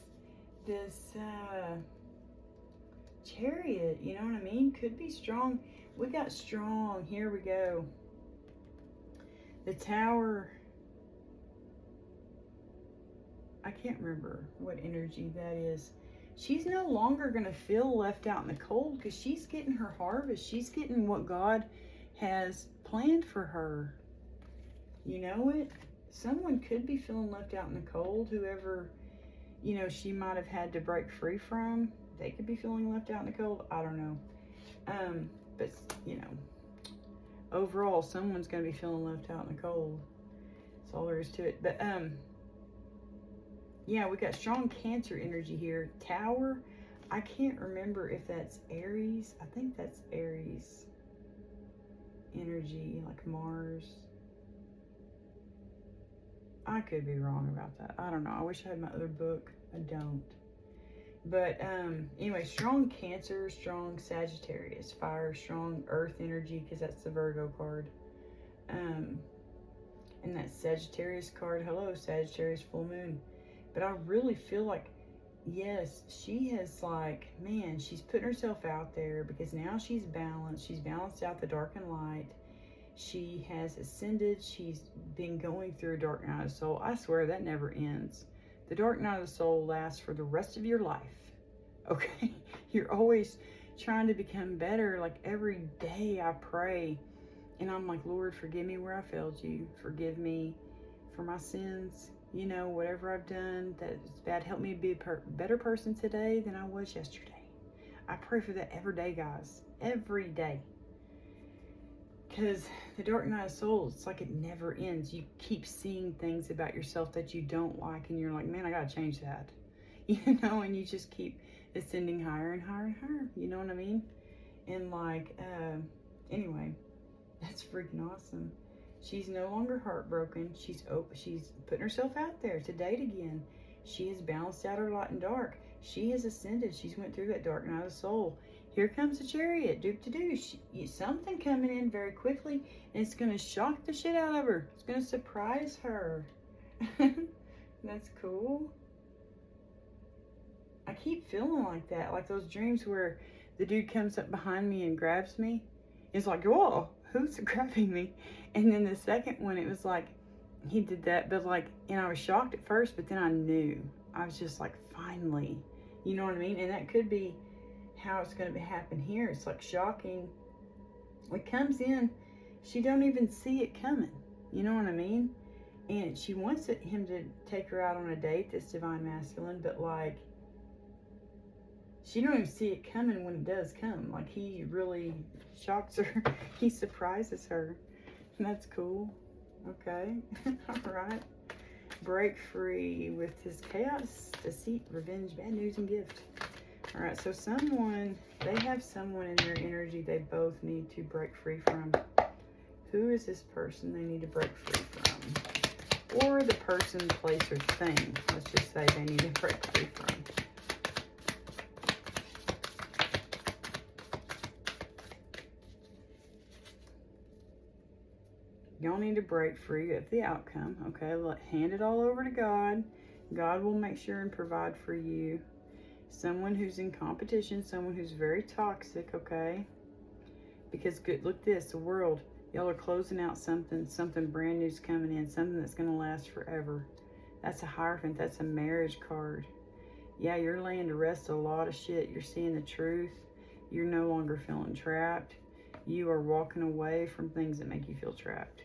Chariot, you know what I mean? Could be strong. We got strong. Here we go. The Tower. I can't remember what energy that is. She's no longer going to feel left out in the cold because she's getting her harvest. She's getting what God has planned for her. You know it? Someone could be feeling left out in the cold. Whoever, you know, she might have had to break free from. They could be feeling left out in the cold. I don't know. But, you know, overall, someone's going to be feeling left out in the cold. That's all there is to it. But, yeah, we got strong Cancer energy here. Tower, I can't remember if that's Aries. I think that's Aries energy, like Mars. I could be wrong about that. I don't know. I wish I had my other book. I don't. But anyway, strong Cancer, strong Sagittarius, fire, strong earth energy, because that's the Virgo card. And that Sagittarius card, hello, Sagittarius full moon. But I really feel like, yes, she has like, man, she's putting herself out there because now she's balanced. She's balanced out the dark and light. She has ascended. She's been going through a dark night of the soul. I swear that never ends. The dark night of the soul lasts for the rest of your life. Okay? You're always trying to become better. Like every day I pray and I'm like, Lord, forgive me where I failed you. Forgive me for my sins. You know, whatever I've done that is bad, help me be a better person today than I was yesterday. I pray for that every day, guys. Every day. Because the dark night of soul, it's like it never ends. You keep seeing things about yourself that you don't like, and you're like, man, I gotta change that. You know, and you just keep ascending higher and higher and higher. You know what I mean? And like, anyway, that's freaking awesome. She's no longer heartbroken. She's open. She's putting herself out there to date again. She has balanced out her light and dark. She has ascended. She's went through that dark night of the soul. Here comes the Chariot, doop-to-doo. Something coming in very quickly, and it's going to shock the shit out of her. It's going to surprise her. That's cool. I keep feeling like that, like those dreams where the dude comes up behind me and grabs me. It's like, whoa, who's grabbing me? And then the second one, it was like, he did that, but like, and I was shocked at first, but then I knew. I was just like, finally. You know what I mean? And that could be how it's going to happen here. It's like shocking. It comes in, she don't even see it coming. You know what I mean? And she wants him to take her out on a date that's divine masculine, but like, she don't even see it coming when it does come. Like, he really shocks her. He surprises her. And that's cool. Okay. All right. Break free with his chaos, deceit, revenge, bad news, and gift. All right. So someone, they have someone in their energy they both need to break free from. Who is this person they need to break free from? Or the person, place, or thing. Let's just say they need to break free from. Y'all need to break free of the outcome, okay? Hand it all over to God. God will make sure and provide for you. Someone who's in competition, someone who's very toxic, okay? Because good, look this, the world, y'all are closing out something brand new's coming in, something that's going to last forever. That's a Hierophant, that's a marriage card. Yeah, you're laying to rest a lot of shit. You're seeing the truth. You're no longer feeling trapped. You are walking away from things that make you feel trapped.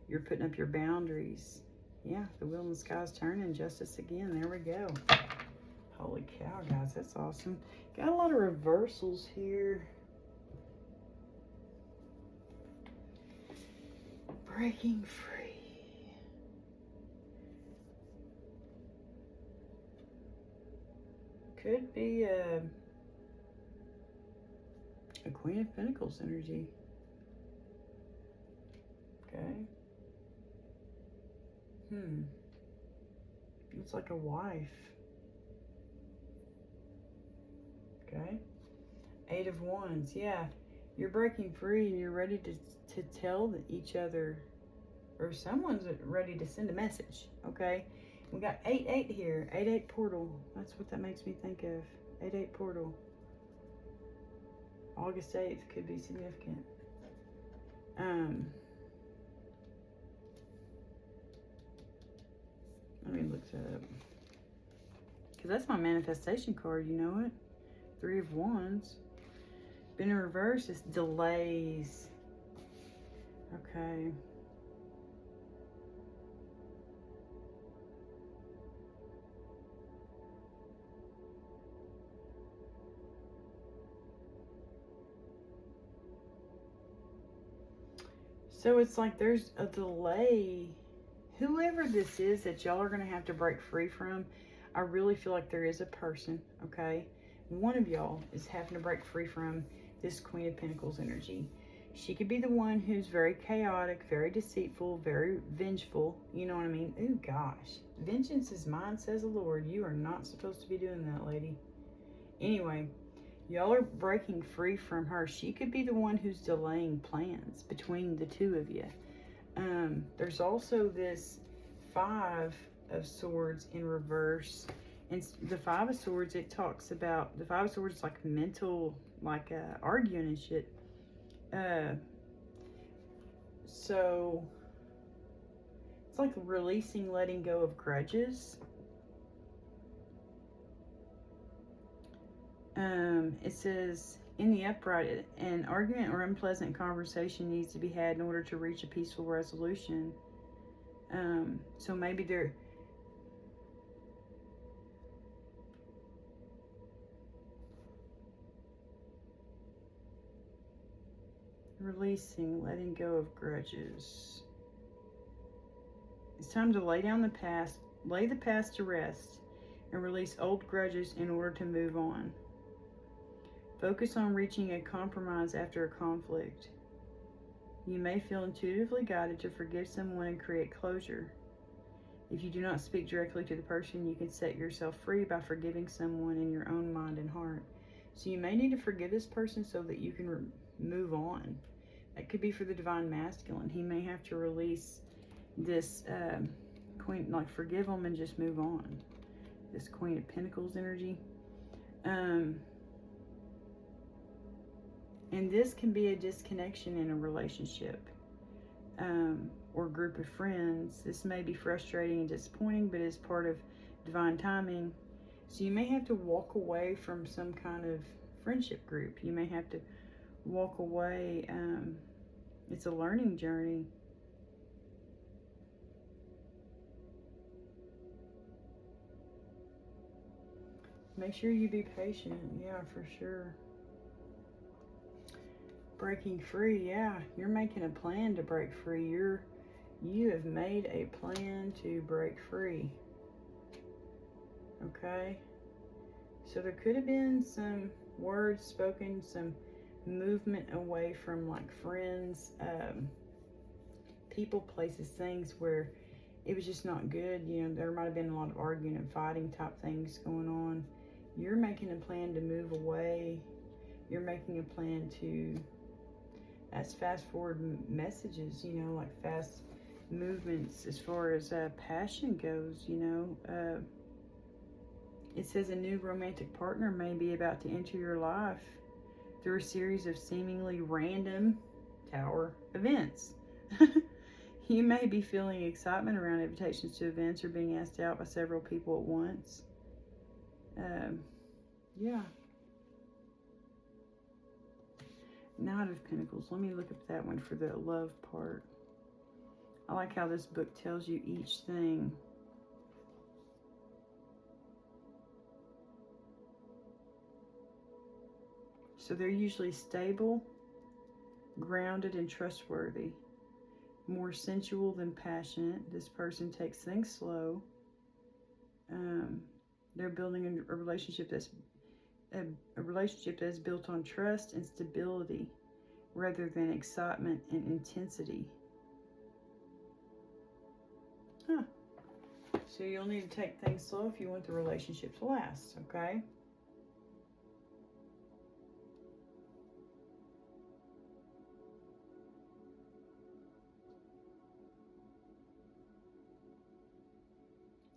You're putting up your boundaries. Yeah, the wheel in the sky's turning. Justice again. There we go. Holy cow, guys. That's awesome. Got a lot of reversals here. Breaking free. Could be a Queen of Pentacles energy. Okay. It's like a wife. Okay. 8 of Wands. Yeah. You're breaking free and you're ready to tell each other, or someone's ready to send a message. Okay. We got 8-8 here. 8-8 portal. That's what that makes me think of. 8-8 portal. August 8th could be significant. Let me look that up. Because that's my manifestation card, you know it? 3 of Wands. Been in reverse, it's delays. Okay. So it's like there's a delay. Whoever this is that y'all are going to have to break free from, I really feel like there is a person, okay? One of y'all is having to break free from this Queen of Pentacles energy. She could be the one who's very chaotic, very deceitful, very vengeful. You know what I mean? Ooh, gosh. Vengeance is mine, says the Lord. You are not supposed to be doing that, lady. Anyway, y'all are breaking free from her. She could be the one who's delaying plans between the two of you. There's also this Five of Swords in reverse. And the Five of Swords, it talks about, the Five of Swords is like mental, like arguing and shit. So it's like releasing, letting go of grudges. It says, in the upright, an argument or unpleasant conversation needs to be had in order to reach a peaceful resolution. So maybe they're releasing, letting go of grudges. It's time to lay down the past, lay the past to rest, and release old grudges in order to move on. Focus on reaching a compromise after a conflict. You may feel intuitively guided to forgive someone and create closure. If you do not speak directly to the person, you can set yourself free by forgiving someone in your own mind and heart. So you may need to forgive this person so that you can move on. That could be for the Divine Masculine. He may have to release this Queen, like forgive them and just move on. This Queen of Pentacles energy. And this can be a disconnection in a relationship or group of friends. This may be frustrating and disappointing, but it's part of divine timing. So you may have to walk away from some kind of friendship group. You may have to walk away. It's a learning journey. Make sure you be patient. Yeah, for sure. Breaking free, yeah, you're making a plan to break free. You have made a plan to break free. Okay, so there could have been some words spoken, some movement away from like friends, people, places, things where it was just not good. You know, there might have been a lot of arguing and fighting type things going on. You're making a plan to move away. You're making a plan to, as fast forward messages, you know, like fast movements as far as passion goes, you know. It says a new romantic partner may be about to enter your life through a series of seemingly random Tower events. You may be feeling excitement around invitations to events or being asked out by several people at once. Yeah. Knight of Pentacles. Let me look up that one for the love part. I like how this book tells you each thing. So they're usually stable, grounded, and trustworthy. More sensual than passionate. This person takes things slow. They're building a relationship that's built on trust and stability rather than excitement and intensity. Huh. So you'll need to take things slow if you want the relationship to last, okay?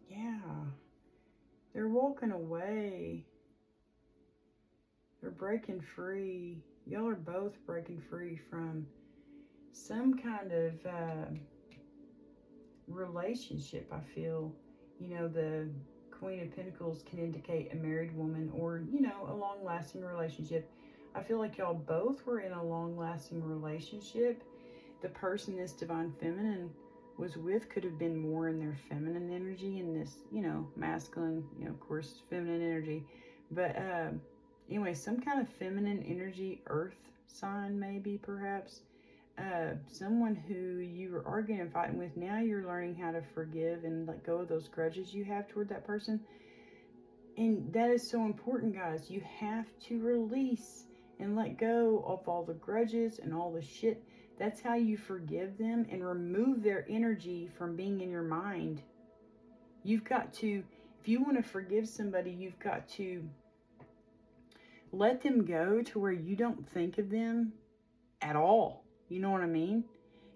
Yeah. They're walking away. They're breaking free. Y'all are both breaking free from some kind of relationship, I feel. You know, the Queen of Pentacles can indicate a married woman or, you know, a long-lasting relationship. I feel like y'all both were in a long-lasting relationship. The person this Divine Feminine was with could have been more in their feminine energy and this, you know, masculine, you know, of course, feminine energy. But anyway, some kind of feminine energy, earth sign maybe, perhaps. Someone who you were arguing and fighting with, now you're learning how to forgive and let go of those grudges you have toward that person. And that is so important, guys. You have to release and let go of all the grudges and all the shit. That's how you forgive them and remove their energy from being in your mind. You've got to, if you want to forgive somebody, you've got to let them go to where you don't think of them at all. You know what I mean?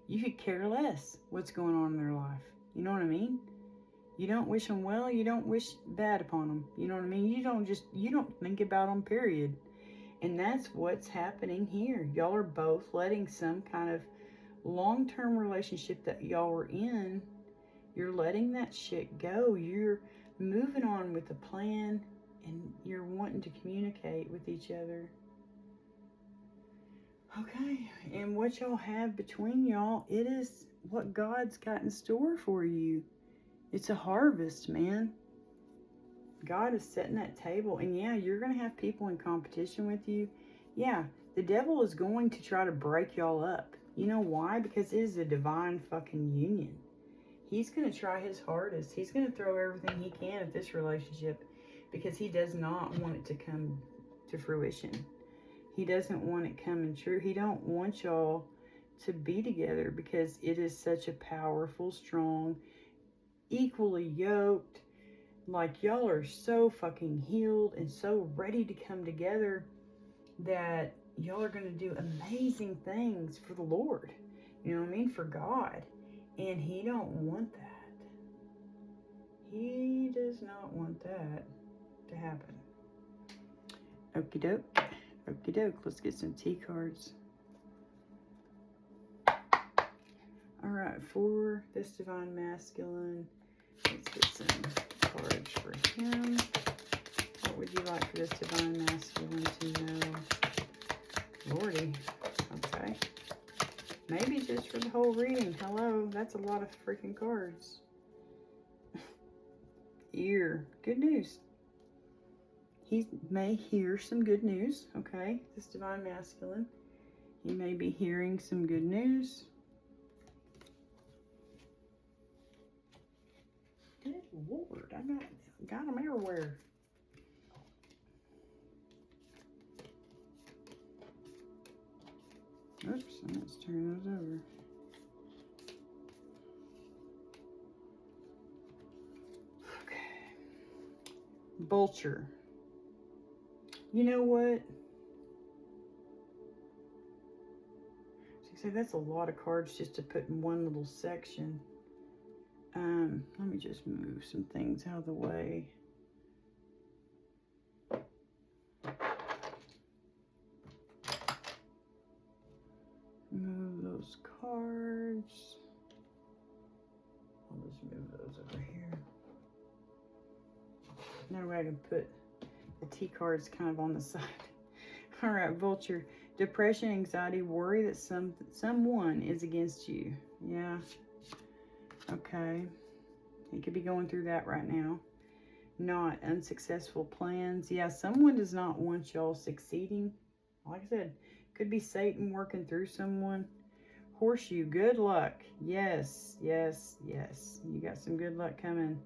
You could care less what's going on in their life. You know what I mean? You don't wish them well. You don't wish bad upon them. You know what I mean? You don't think about them, period. And that's what's happening here. Y'all are both letting some kind of long-term relationship that y'all were in, you're letting that shit go. You're moving on with a plan, and you're wanting to communicate with each other. Okay, and what y'all have between y'all, it is what God's got in store for you. It's a harvest, man. God is setting that table, and yeah, you're going to have people in competition with you. Yeah, the devil is going to try to break y'all up. You know why? Because it is a divine fucking union. He's going to try his hardest. He's going to throw everything he can at this relationship because he does not want it to come to fruition. He doesn't want it coming true. He don't want y'all to be together because it is such a powerful, strong, equally yoked, like y'all are so fucking healed and so ready to come together that y'all are going to do amazing things for the Lord. You know what I mean? For God. And he don't want that. He does not want that to happen. Okie doke. Okie doke. Let's get some T cards. Alright, for this divine masculine, let's get some cards for him. What would you like for this divine masculine to know? Lordy. Okay. Maybe just for the whole reading. Hello. That's a lot of freaking cards. Ear. Good news. He may hear some good news. Okay. This divine masculine. He may be hearing some good news. Good Lord. I got them everywhere. Oops, let's turn those over. Okay. Vulture. You know what? So that's a lot of cards just to put in one little section. Let me just move some things out of the way. Move those cards. I'll just move those over here. That way I can put the T cards kind of on the side. All right, Vulture. Depression, anxiety, worry that someone is against you. Yeah. Okay. You could be going through that right now. Not unsuccessful plans. Yeah, someone does not want y'all succeeding. Like I said, could be Satan working through someone. Horseshoe, good luck. Yes, yes, yes. You got some good luck coming.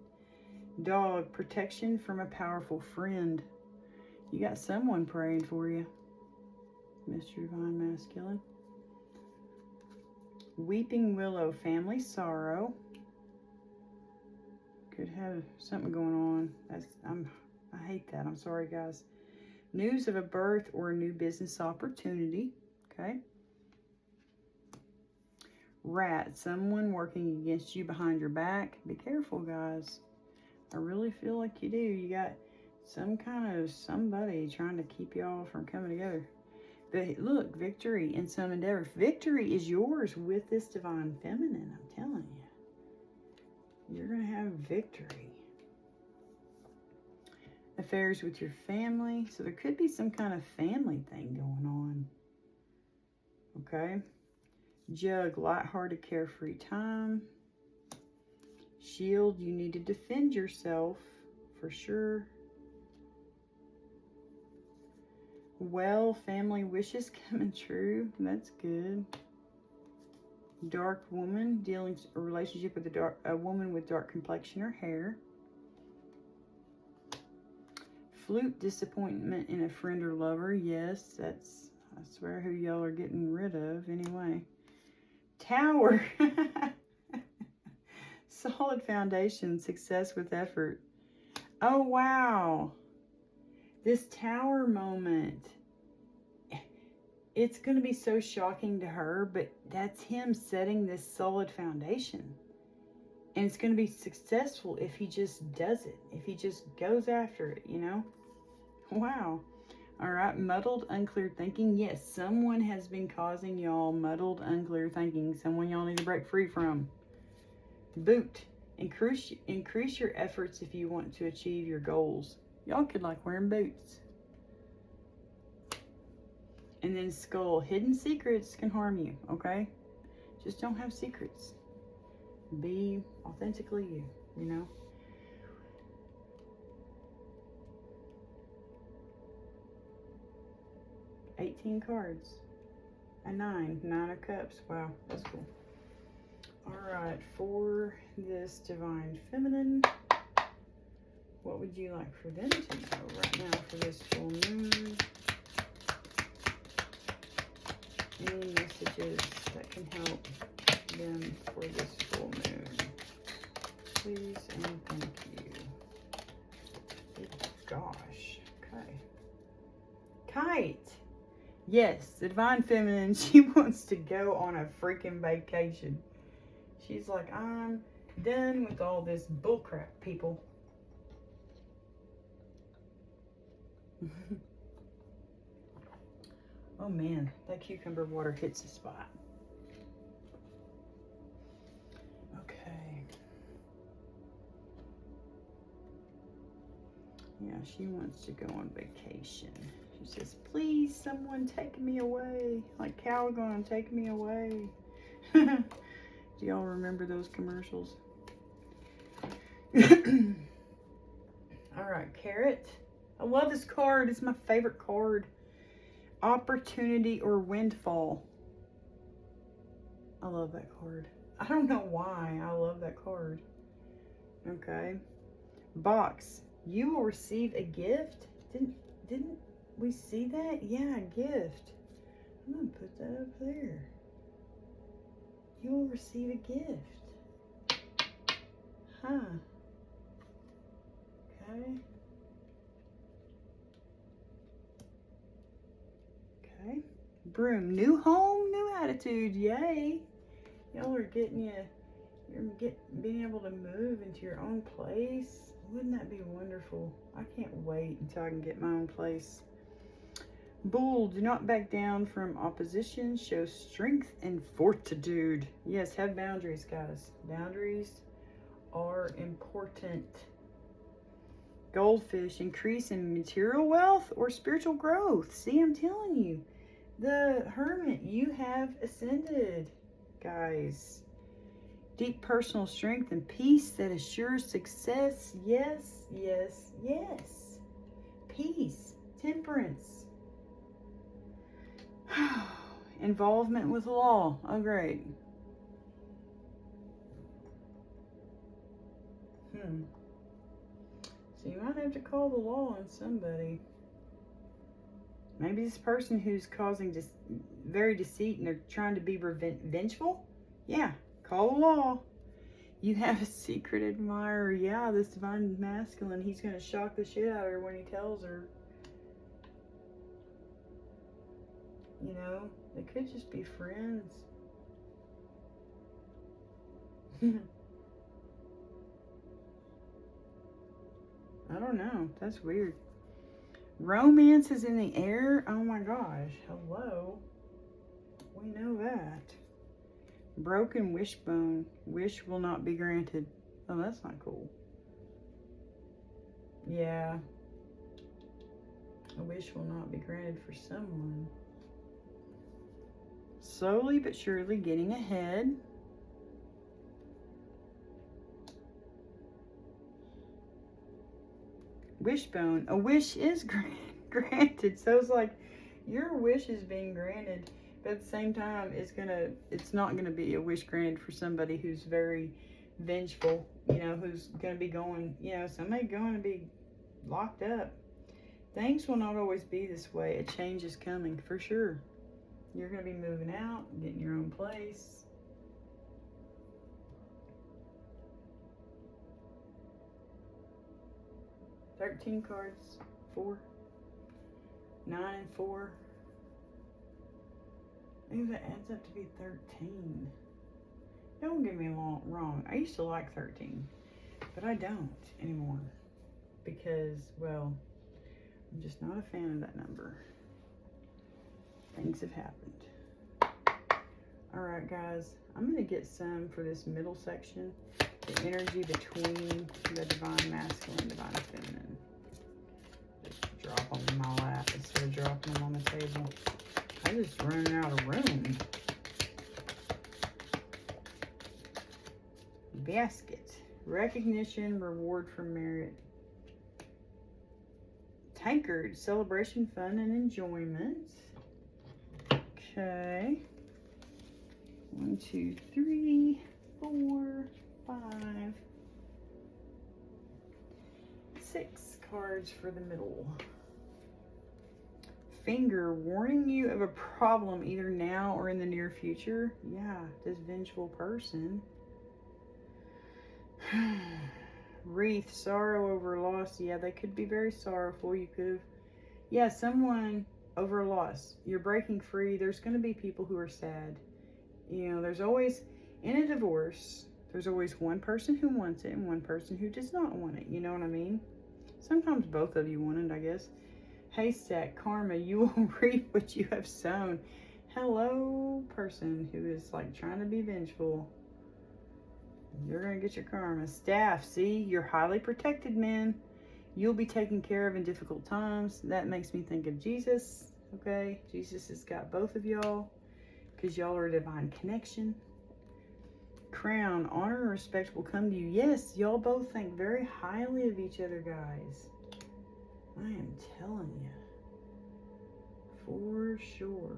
Dog, protection from a powerful friend. You got someone praying for you. Mr. Divine Masculine. Weeping Willow, family sorrow. Could have something going on. I hate that. I'm sorry, guys. News of a birth or a new business opportunity. Okay. Rat, someone working against you behind your back. Be careful, guys. I really feel like you do. You got some kind of somebody trying to keep y'all from coming together. But look, victory in some endeavor. Victory is yours with this divine feminine, I'm telling you. You're going to have victory. Affairs with your family. So there could be some kind of family thing going on. Okay. Jug, lighthearted, carefree time. Shield, you need to defend yourself for sure. Well, family wishes coming true. That's good. Dark woman, dealing a relationship with a woman with dark complexion or hair. flute disappointment in a friend or lover. Yes, that's, I swear, who y'all are getting rid of anyway. Tower. Solid foundation, success with effort. Oh, wow. This Tower moment. It's going to be so shocking to her, but that's him setting this solid foundation. And it's going to be successful if he just does it. If he just goes after it, you know? Wow. All right. Muddled, unclear thinking. Yes, someone has been causing y'all muddled, unclear thinking. Someone y'all need to break free from. Boot. Increase your efforts if you want to achieve your goals. Y'all could like wearing boots. And then Skull. Hidden secrets can harm you, okay? Just don't have secrets. Be authentically you, you know? $18 cards. A 9. 9 of Cups. Wow, that's cool. Alright, for this Divine Feminine, what would you like for them to know right now for this full moon? Any messages that can help them for this full moon, please and thank you. Good gosh. Okay. Kite. Yes, the Divine Feminine, she wants to go on a freaking vacation. She's like, I'm done with all this bullcrap, people. Oh man, that cucumber water hits the spot. Okay. Yeah, she wants to go on vacation. She says, please, someone take me away. Like Calgon, take me away. Do y'all remember those commercials? All right, Carrot. I love this card. It's my favorite card. Opportunity or windfall. I love that card. I don't know why I love that card. Okay. Box. You will receive a gift. Didn't we see that? Yeah, a gift. I'm gonna put that up there. You will receive a gift. Huh. Okay. Okay. Broom. New home, new attitude. Yay. Y'all are getting being able to move into your own place. Wouldn't that be wonderful? I can't wait until I can get my own place. Bull. Do not back down from opposition. Show strength and fortitude. Yes, have boundaries, guys. Boundaries are important. Goldfish. Increase in material wealth or spiritual growth. See, I'm telling you. The Hermit, you have ascended, guys. Deep personal strength and peace that assures success. Yes, yes, yes. Peace. Temperance. Involvement with law. Oh, great. So you might have to call the law on somebody. Maybe this person who's causing very deceit and they're trying to be vengeful. Yeah, call the law. You have a secret admirer. Yeah, this Divine Masculine, he's going to shock the shit out of her when he tells her. You know, they could just be friends. I don't know. That's weird. Romance is in the air. Oh my gosh. Hello. We know that. Broken wishbone. Wish will not be granted. Oh, that's not cool. Yeah. A wish will not be granted for someone. Slowly but surely getting ahead. Wishbone. A wish is granted. So it's like your wish is being granted, but at the same time it's not gonna be a wish granted for somebody who's very vengeful, you know, who's gonna be going, you know, somebody going to be locked up. Things will not always be this way. A change is coming, for sure. You're going to be moving out, getting your own place. $13 cards. 4. 9 and 4. Maybe that adds up to be 13. Don't get me wrong. I used to like 13. But I don't anymore. Because, well, I'm just not a fan of that number. Things have happened. Alright, guys. I'm going to get some for this middle section. The energy between the divine masculine, divine feminine. Just drop them in my lap instead of dropping them on the table. I just running out of room. Basket. Recognition, reward for merit. Tankard. Celebration, fun, and enjoyment. Okay. 1, 2, 3, 4, 5, 6 cards for the middle. Finger, warning you of a problem either now or in the near future. Yeah, this vengeful person. Wreath, sorrow over loss. Yeah, they could be very sorrowful. You could have, yeah, someone over loss. You're breaking free. There's going to be people who are sad. You know, there's always, in a divorce, there's always one person who wants it and one person who does not want it. You know what I mean? Sometimes both of you want it, I guess. Haystack, karma, you will reap what you have sown. Hello, person who is like trying to be vengeful. You're going to get your karma. Staff, see, you're highly protected, men. You'll be taken care of in difficult times. That makes me think of Jesus, okay? Jesus has got both of y'all because y'all are a divine connection. Crown, honor and respect will come to you. Yes, y'all both think very highly of each other, guys. I am telling you. For sure.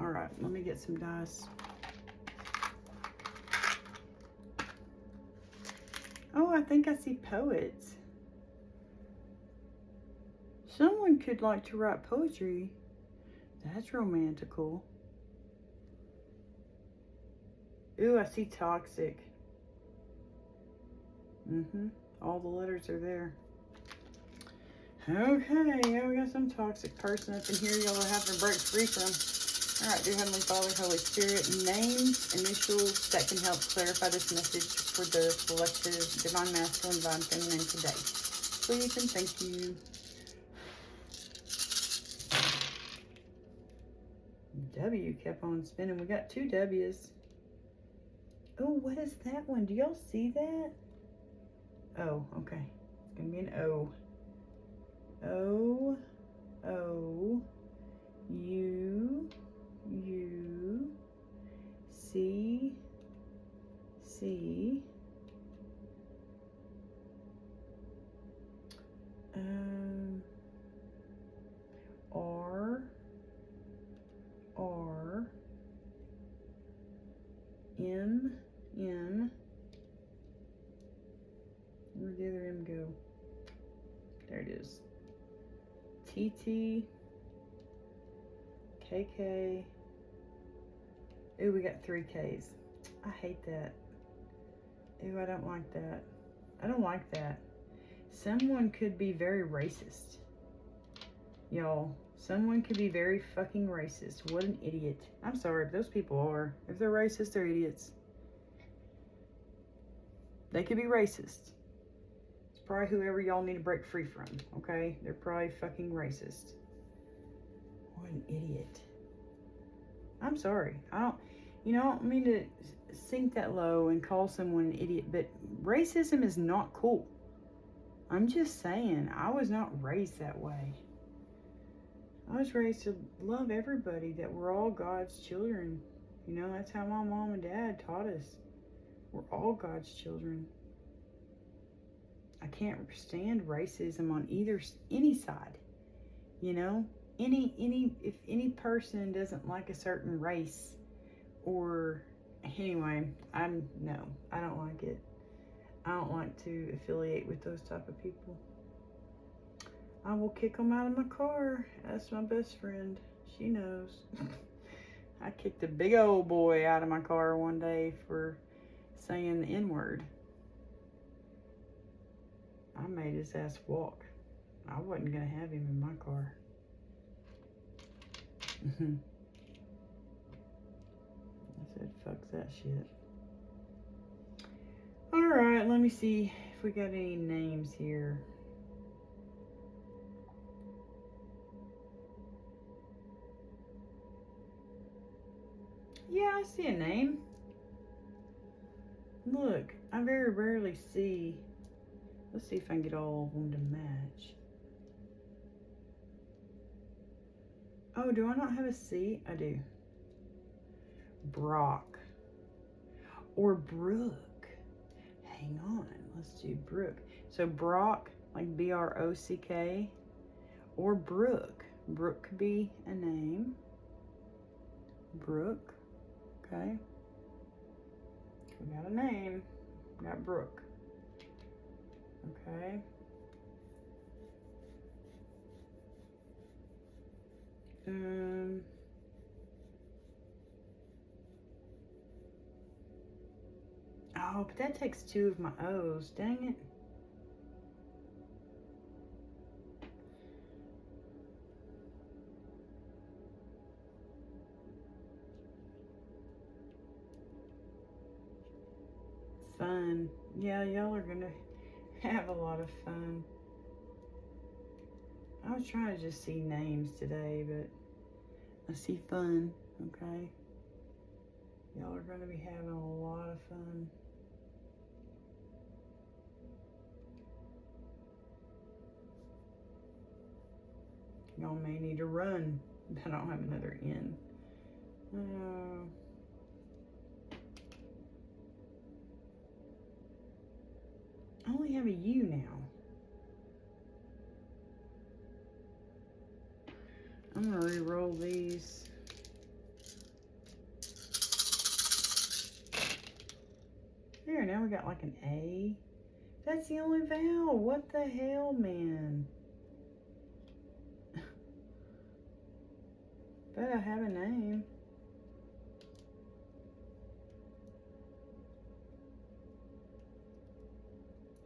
Alright, let me get some dice. Oh, I think I see poets. Someone could like to write poetry. That's romantical. Ooh, I see toxic. All the letters are there. Okay, yeah, we got some toxic person up in here y'all are having to break free from. Alright, dear Heavenly Father, Holy Spirit, names, initials that can help clarify this message for the collective divine masculine, divine feminine today. Please and thank you. W kept on spinning. We got 2 W's. Oh, what is that one? Do y'all see that? Oh, okay. It's going to be an O. O, O, U, U, C, C, R, R, M, N. Where'd the other M go? There it is. TT, KK. Ooh, we got 3 Ks. I hate that. Ooh, I don't like that. I don't like that. Someone could be very racist. Y'all, someone could be very fucking racist. What an idiot. I'm sorry, but those people are. If they're racist, they're idiots. They could be racist. It's probably whoever y'all need to break free from, okay? They're probably fucking racist. What an idiot. I'm sorry. I don't mean to sink that low and call someone an idiot, but racism is not cool. I'm just saying, I was not raised that way. I was raised to love everybody, that we're all God's children. You know, that's how my mom and dad taught us. We're all God's children. I can't stand racism on any side. You know, if any person doesn't like a certain race, or anyway, I don't like it. I don't like to affiliate with those type of people. I will kick them out of my car. That's my best friend. She knows. I kicked a big old boy out of my car one day for saying the N-word. I made his ass walk. I wasn't going to have him in my car. I said, fuck that shit. Alright, let me see if we got any names here. Yeah, I see a name. Look, I very rarely see. Let's see if I can get all of them to match. Oh, do I not have a C? I do. Brock. Or Brooke. Hang on, let's do Brooke. So Brock, like B-R-O-C-K. Or Brooke. Brooke could be a name. Brooke. Okay. We got a name. We got Brooke. Okay. Oh, but that takes 2 of my O's. Dang it. Fun. Yeah, y'all are gonna have a lot of fun. I was trying to just see names today, but I see fun, okay? Y'all are gonna be having a lot of fun. Y'all may need to run. I don't have another N. I only have a U now. I'm gonna re-roll these. There, now we got like an A. That's the only vowel. What the hell, man? But I have a name.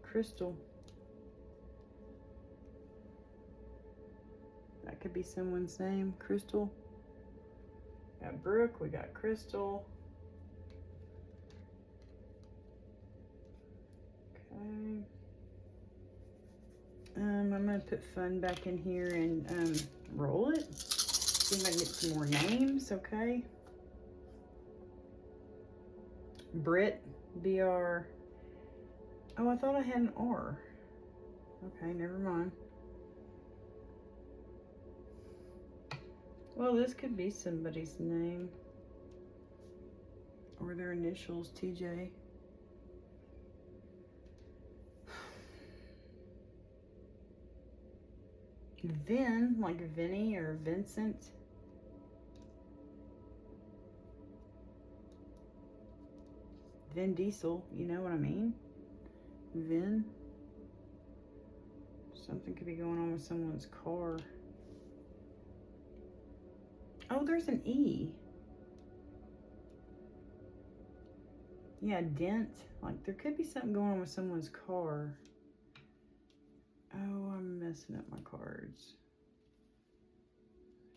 Crystal. That could be someone's name. Crystal. We got Brooke. We got Crystal. Okay. I'm gonna put fun back in here and roll it. See if I can get some more names. Okay. Brit. B-R. Oh, I thought I had an R. Okay, never mind. Well, this could be somebody's name. Or their initials, TJ. Vin, like Vinny or Vincent. Vin Diesel, you know what I mean? Vin. Something could be going on with someone's car. Oh, there's an E. Yeah, dent. Like, there could be something going on with someone's car. Oh, I'm messing up my cards.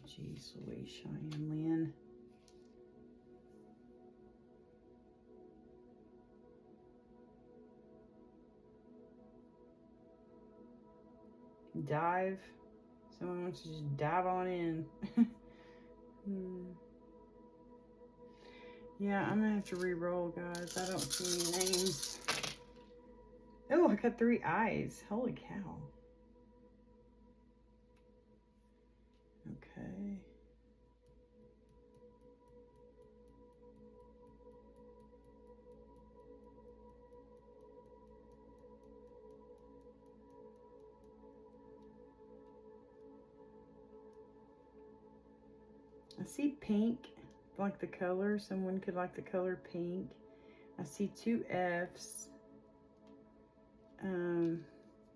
Jeez Louise, Cheyenne Lynn. Dive. Someone wants to just dive on in. Yeah, I'm gonna have to re-roll, guys. I don't see any names. Oh, I got 3 eyes. Holy cow. Okay. I see pink, like the color. Someone could like the color pink. I see 2 F's.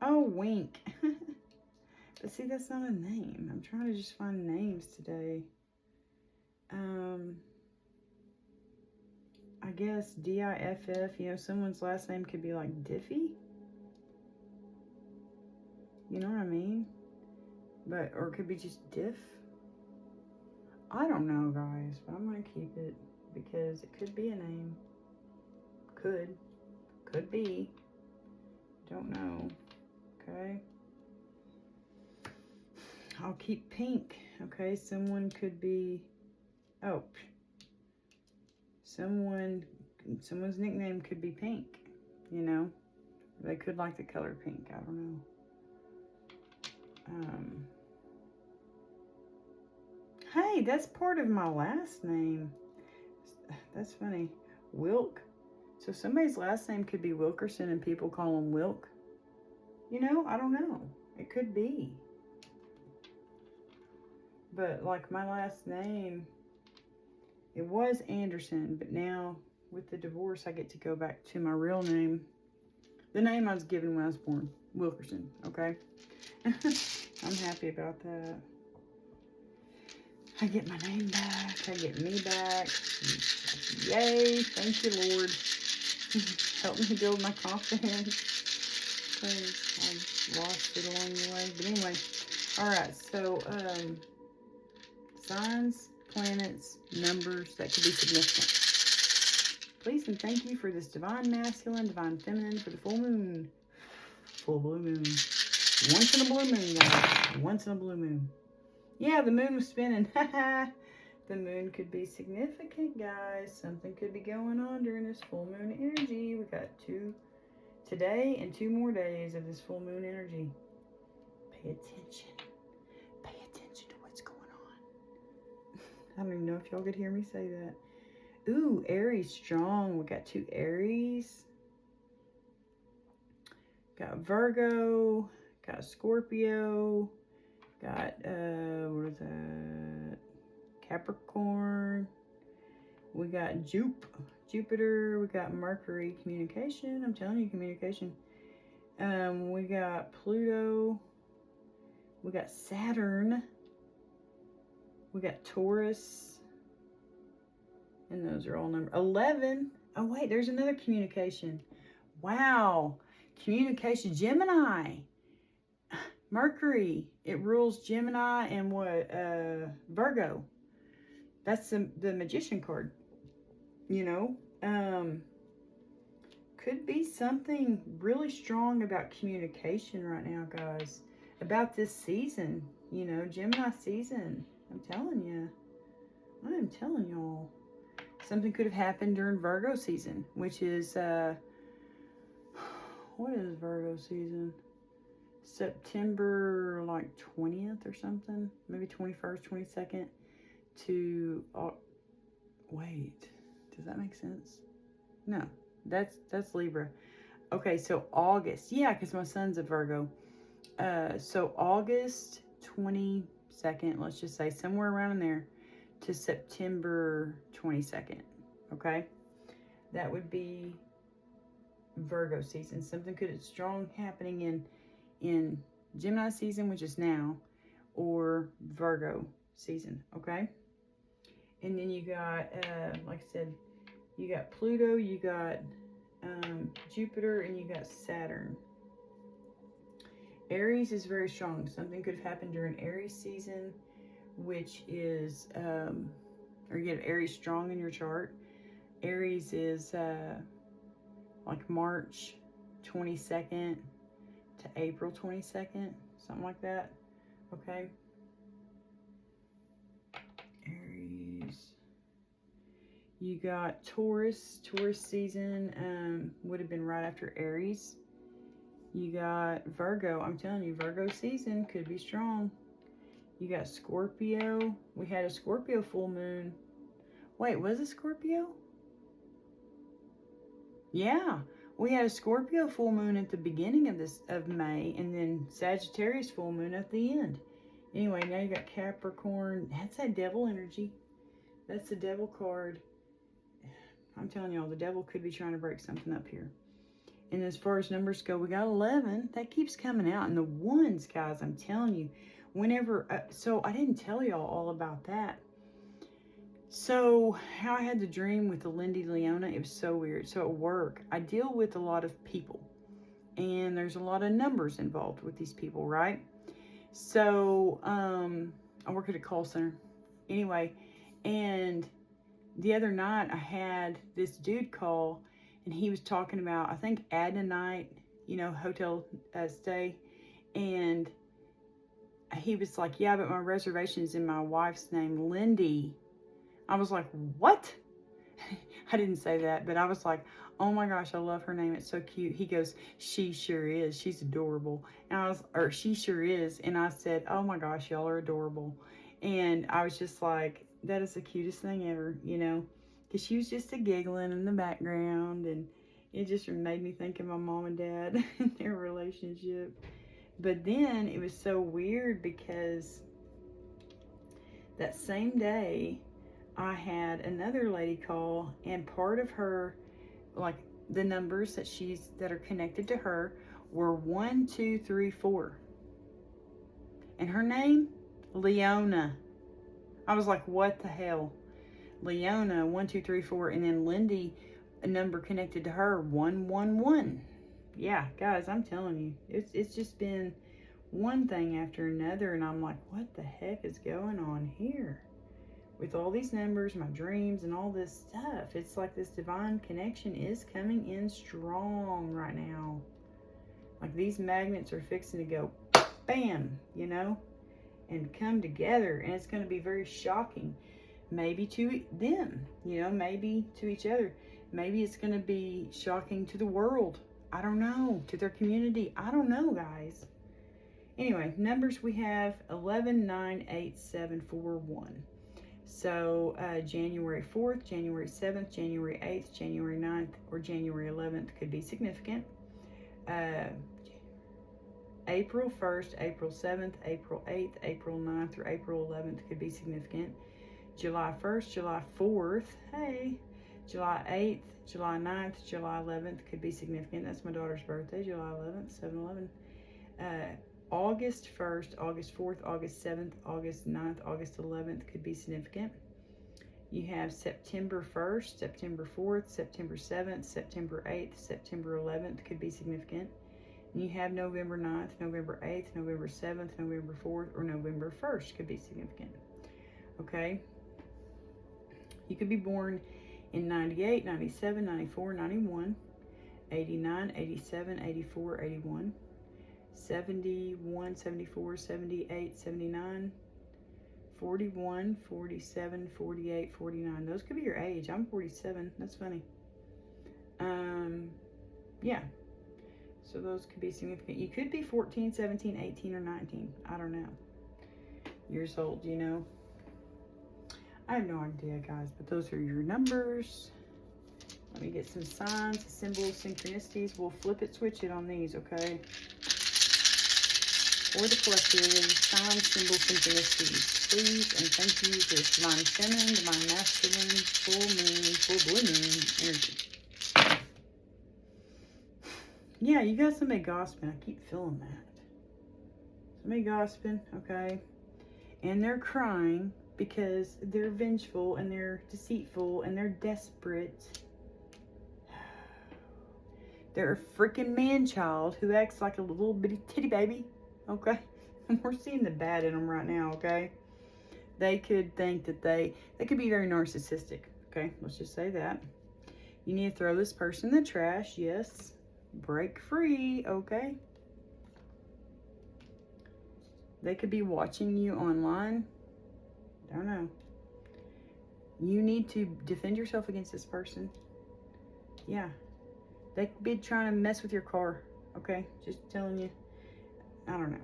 Oh, wink. But see, that's not a name. I'm trying to just find names today. I guess D-I-F-F. You know, someone's last name could be like Diffie. You know what I mean? But, or it could be just Diff. I don't know, guys. But I'm going to keep it because it could be a name. Could be. Don't know. Okay. I'll keep pink. Okay. Someone could be, oh, someone's nickname could be Pink. You know, they could like the color pink. I don't know. Hey, that's part of my last name. That's funny. Wilk. So somebody's last name could be Wilkerson and people call him Wilk. You know, I don't know. It could be. But like my last name, it was Anderson, but now with the divorce, I get to go back to my real name. The name I was given when I was born, Wilkerson, okay? I'm happy about that. I get my name back. I get me back. Yay. Thank you, Lord. Help me build my confidence. Because I've lost it along the way. But anyway. Alright, so signs, planets, numbers that could be significant. Please and thank you for this divine masculine, divine feminine for the full moon. Full blue moon. Once in a blue moon, guys. Once in a blue moon. Yeah, the moon was spinning. The moon could be significant, guys. Something could be going on during this full moon energy. We got today and 2 more days of this full moon energy. Pay attention. Pay attention to what's going on. I don't even know if y'all could hear me say that. Ooh, Aries strong. We got 2 Aries. Got Virgo. Got Scorpio. Got, what is that? Capricorn. We got Jupiter. We got Mercury. Communication. I'm telling you, communication. We got Pluto. We got Saturn. We got Taurus. And those are all numbered. 11. Oh, wait, there's another communication. Wow. Communication. Gemini. Mercury. It rules Gemini and what? Virgo. That's the Magician card. You know? Could be something really strong about communication right now, guys. About this season. You know, Gemini season. I'm telling you. I am telling y'all. Something could have happened during Virgo season, which is, what is Virgo season? September, like, 20th or something. Maybe 21st, 22nd to, wait, does that make sense? No, that's Libra. Okay, so August. Yeah, because my son's a Virgo. So August 22nd, let's just say somewhere around in there, to September 22nd, okay? That would be Virgo season. Something could be strong happening in Gemini season, which is now, or Virgo season, okay? And then you got, like I said, you got Pluto, you got Jupiter, and you got Saturn. Aries is very strong. Something could have happened during Aries season, which is, or you have Aries strong in your chart. Aries is like March 22nd to April 22nd, something like that, okay? Aries. You got Taurus. Taurus season would have been right after Aries. You got Virgo. I'm telling you, Virgo season could be strong. You got Scorpio. We had a Scorpio full moon. Wait, was it Scorpio? Yeah. We had a Scorpio full moon at the beginning of May, and then Sagittarius full moon at the end. Anyway, now you got Capricorn. That's that devil energy. That's the devil card. I'm telling y'all, the devil could be trying to break something up here. And as far as numbers go, we got 11. That keeps coming out. And the ones, guys, I'm telling you, whenever, so I didn't tell y'all all about that. So how I had the dream with the Lindy Leona, it was so weird. So at work, I deal with a lot of people. And there's a lot of numbers involved with these people, right? So I work at a call center. Anyway, and the other night I had this dude call, and he was talking about, I think, adding a night, you know, hotel stay. And he was like, yeah, but my reservation is in my wife's name, Lindy. I was like, what? I didn't say that, but I was like, oh my gosh, I love her name. It's so cute. He goes, she sure is. She's adorable. And she sure is. And I said, oh my gosh, y'all are adorable. And I was just like, that is the cutest thing ever, you know, because she was just a giggling in the background. And it just made me think of my mom and dad and their relationship. But then it was so weird because that same day, I had another lady call, and part of her, like the numbers that are connected to her were 1, 2, 3, 4. And her name, Leona. I was like, what the hell? Leona, 1, 2, 3, 4. And then Lindy, a number connected to her, 1, 1, 1. Yeah, guys, I'm telling you, it's just been one thing after another. And I'm like, what the heck is going on here? With all these numbers, my dreams, and all this stuff. It's like this divine connection is coming in strong right now. Like these magnets are fixing to go bam, you know, and come together. And it's going to be very shocking. Maybe to them, you know, maybe to each other. Maybe it's going to be shocking to the world. I don't know. To their community. I don't know, guys. Anyway, numbers we have 11, 9, 8, 7, 4, 1. So January 4th, January 7th, January 8th, January 9th, or January 11th could be significant. April 1st, April 7th, April 8th, April 9th, or April 11th could be significant. July 1st, July 4th, hey, July 8th, July 9th, July 11th could be significant. That's my daughter's birthday, July 11th, 7/11. August 1st, August 4th, August 7th, August 9th, August 11th could be significant. You have September 1st, September 4th, September 7th, September 8th, September 11th could be significant. And you have November 9th, November 8th, November 7th, November 4th, or November 1st could be significant. Okay? You could be born in 98, 97, 94, 91, 89, 87, 84, 81. 71, 74, 78, 79, 41, 47, 48, 49. Those could be your age. I'm 47. That's funny. Yeah. So those could be significant. You could be 14, 17, 18, or 19. I don't know. Years old, you know. I have no idea, guys, but those are your numbers. Let me get some signs, symbols, synchronicities. We'll flip it, switch it on these, okay? For the collective, signs, symbols, synchronicities. Please and thank you for this divine feminine, divine masculine, full moon, full blue moon energy. Yeah, you got somebody gossiping. I keep feeling that. Somebody gossiping, okay? And they're crying because they're vengeful and they're deceitful and they're desperate. They're a freaking man-child who acts like a little bitty titty baby. Okay, we're seeing the bad in them right now, okay? They could think that they could be very narcissistic, okay? Let's just say that. You need to throw this person in the trash, yes. Break free, okay? They could be watching you online. Don't know. You need to defend yourself against this person. Yeah. They could be trying to mess with your car, okay? Just telling you. I don't know.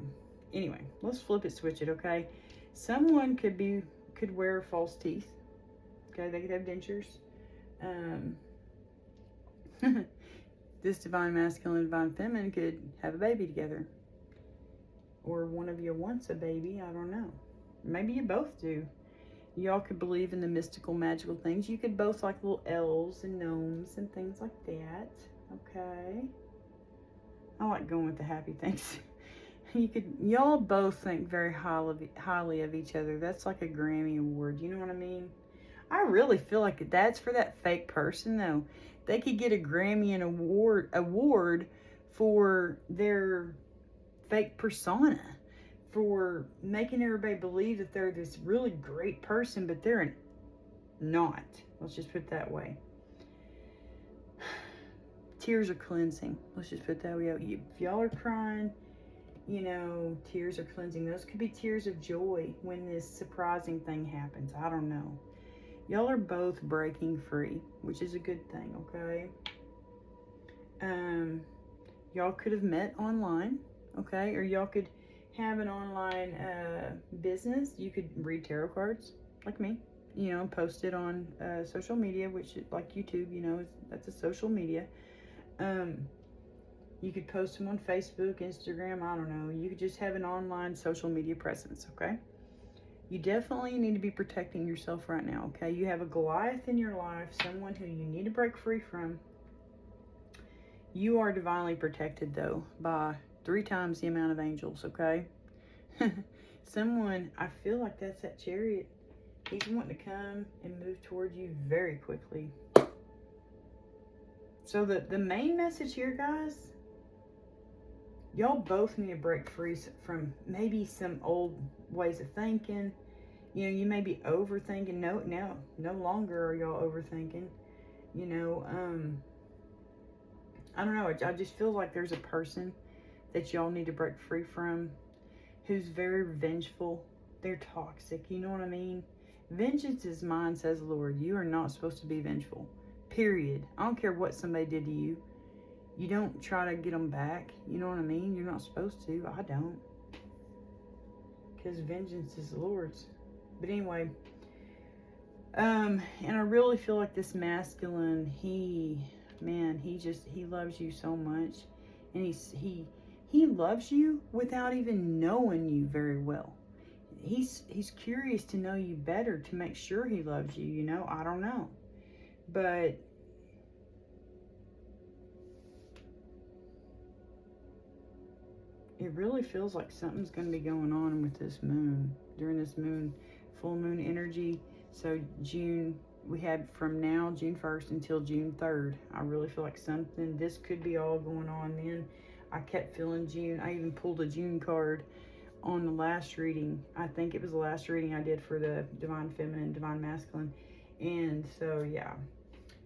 Anyway, let's flip it, switch it, okay? Someone could wear false teeth. Okay, they could have dentures. This divine masculine, divine feminine could have a baby together. Or one of you wants a baby, I don't know. Maybe you both do. Y'all could believe in the mystical, magical things. You could both like little elves and gnomes and things like that. Okay. I like going with the happy things. Y'all both think very highly of each other. That's like a Grammy award. You know what I mean? I really feel like that's for that fake person, though. They could get a Grammy and award for their fake persona, for making everybody believe that they're this really great person, but they're not. Let's just put it that way. Tears are cleansing. Let's just put it that way. If y'all are crying, you know, tears are cleansing. Those could be tears of joy when this surprising thing happens. I don't know. Y'all are both breaking free, which is a good thing, okay? Y'all could have met online, okay? Or y'all could have an online business. You could read tarot cards, like me, you know, post it on social media, which, like YouTube, you know, that's a social media. You could post them on Facebook, Instagram, I don't know. You could just have an online social media presence, okay? You definitely need to be protecting yourself right now, okay? You have a Goliath in your life, someone who you need to break free from. You are divinely protected, though, by 3 times the amount of angels, okay? Someone, I feel like that's that Chariot. He's wanting to come and move towards you very quickly. So the main message here, guys, y'all both need to break free from maybe some old ways of thinking. You know, you may be overthinking. No longer are y'all overthinking. You know, I don't know. I just feel like there's a person that y'all need to break free from who's very vengeful. They're toxic. You know what I mean? Vengeance is mine, says the Lord. You are not supposed to be vengeful. Period. I don't care what somebody did to you. You don't try to get them back. You know what I mean? You're not supposed to. I don't. Because vengeance is the Lord's. But anyway. And I really feel like this masculine, he loves you so much. And he loves you without even knowing you very well. He's curious to know you better to make sure he loves you, you know? I don't know. But it really feels like something's going to be going on with this moon, during this full moon energy. So June, we had from now, June 1st until June 3rd. I really feel like this could be all going on then. I kept feeling June. I even pulled a June card on the last reading. I think it was the last reading I did for the Divine Feminine, Divine Masculine. And so, yeah.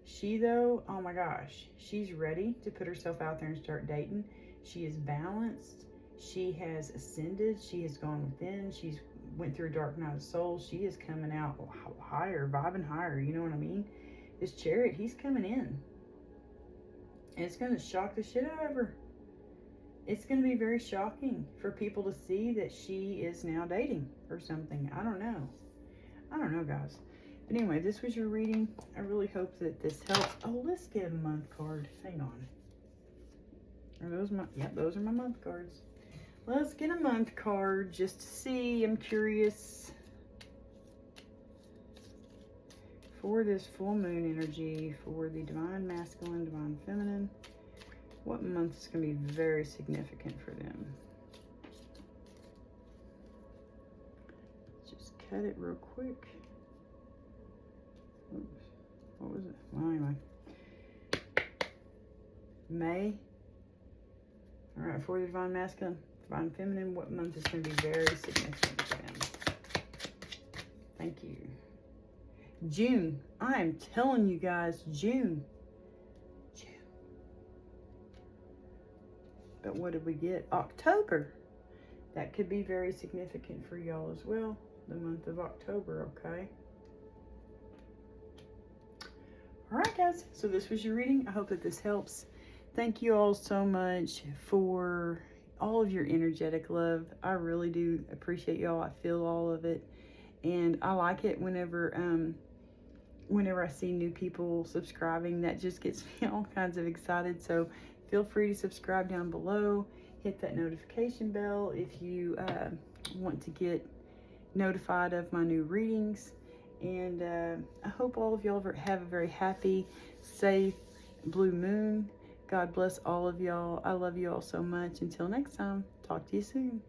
She, though, oh my gosh, she's ready to put herself out there and start dating. She is balanced. She has ascended. She has gone within. She's went through a dark night of soul. She is coming out higher, vibing higher. You know what I mean? This Chariot, he's coming in. And it's going to shock the shit out of her. It's going to be very shocking for people to see that she is now dating or something. I don't know. I don't know, guys. But anyway, this was your reading. I really hope that this helps. Oh, let's get a month card. Hang on. Are those my... Yep, those are my month cards. Let's get a month card just to see. I'm curious. For this full moon energy, for the Divine Masculine, Divine Feminine, what month is going to be very significant for them? Let's just cut it real quick. Oops. What was it? Well, anyway. May. All right, for the Divine Masculine, Divine Feminine, what month is going to be very significant for them? Thank you. June. I am telling you guys, June. But what did we get? October. That could be very significant for y'all as well. The month of October, okay? Alright, guys. So this was your reading. I hope that this helps. Thank you all so much for all of your energetic love. I really do appreciate y'all. I feel all of it. And I like it whenever I see new people subscribing. That just gets me all kinds of excited. So feel free to subscribe down below. Hit that notification bell if you want to get notified of my new readings. And I hope all of y'all have a very happy, safe blue moon. God bless all of y'all. I love you all so much. Until next time, talk to you soon.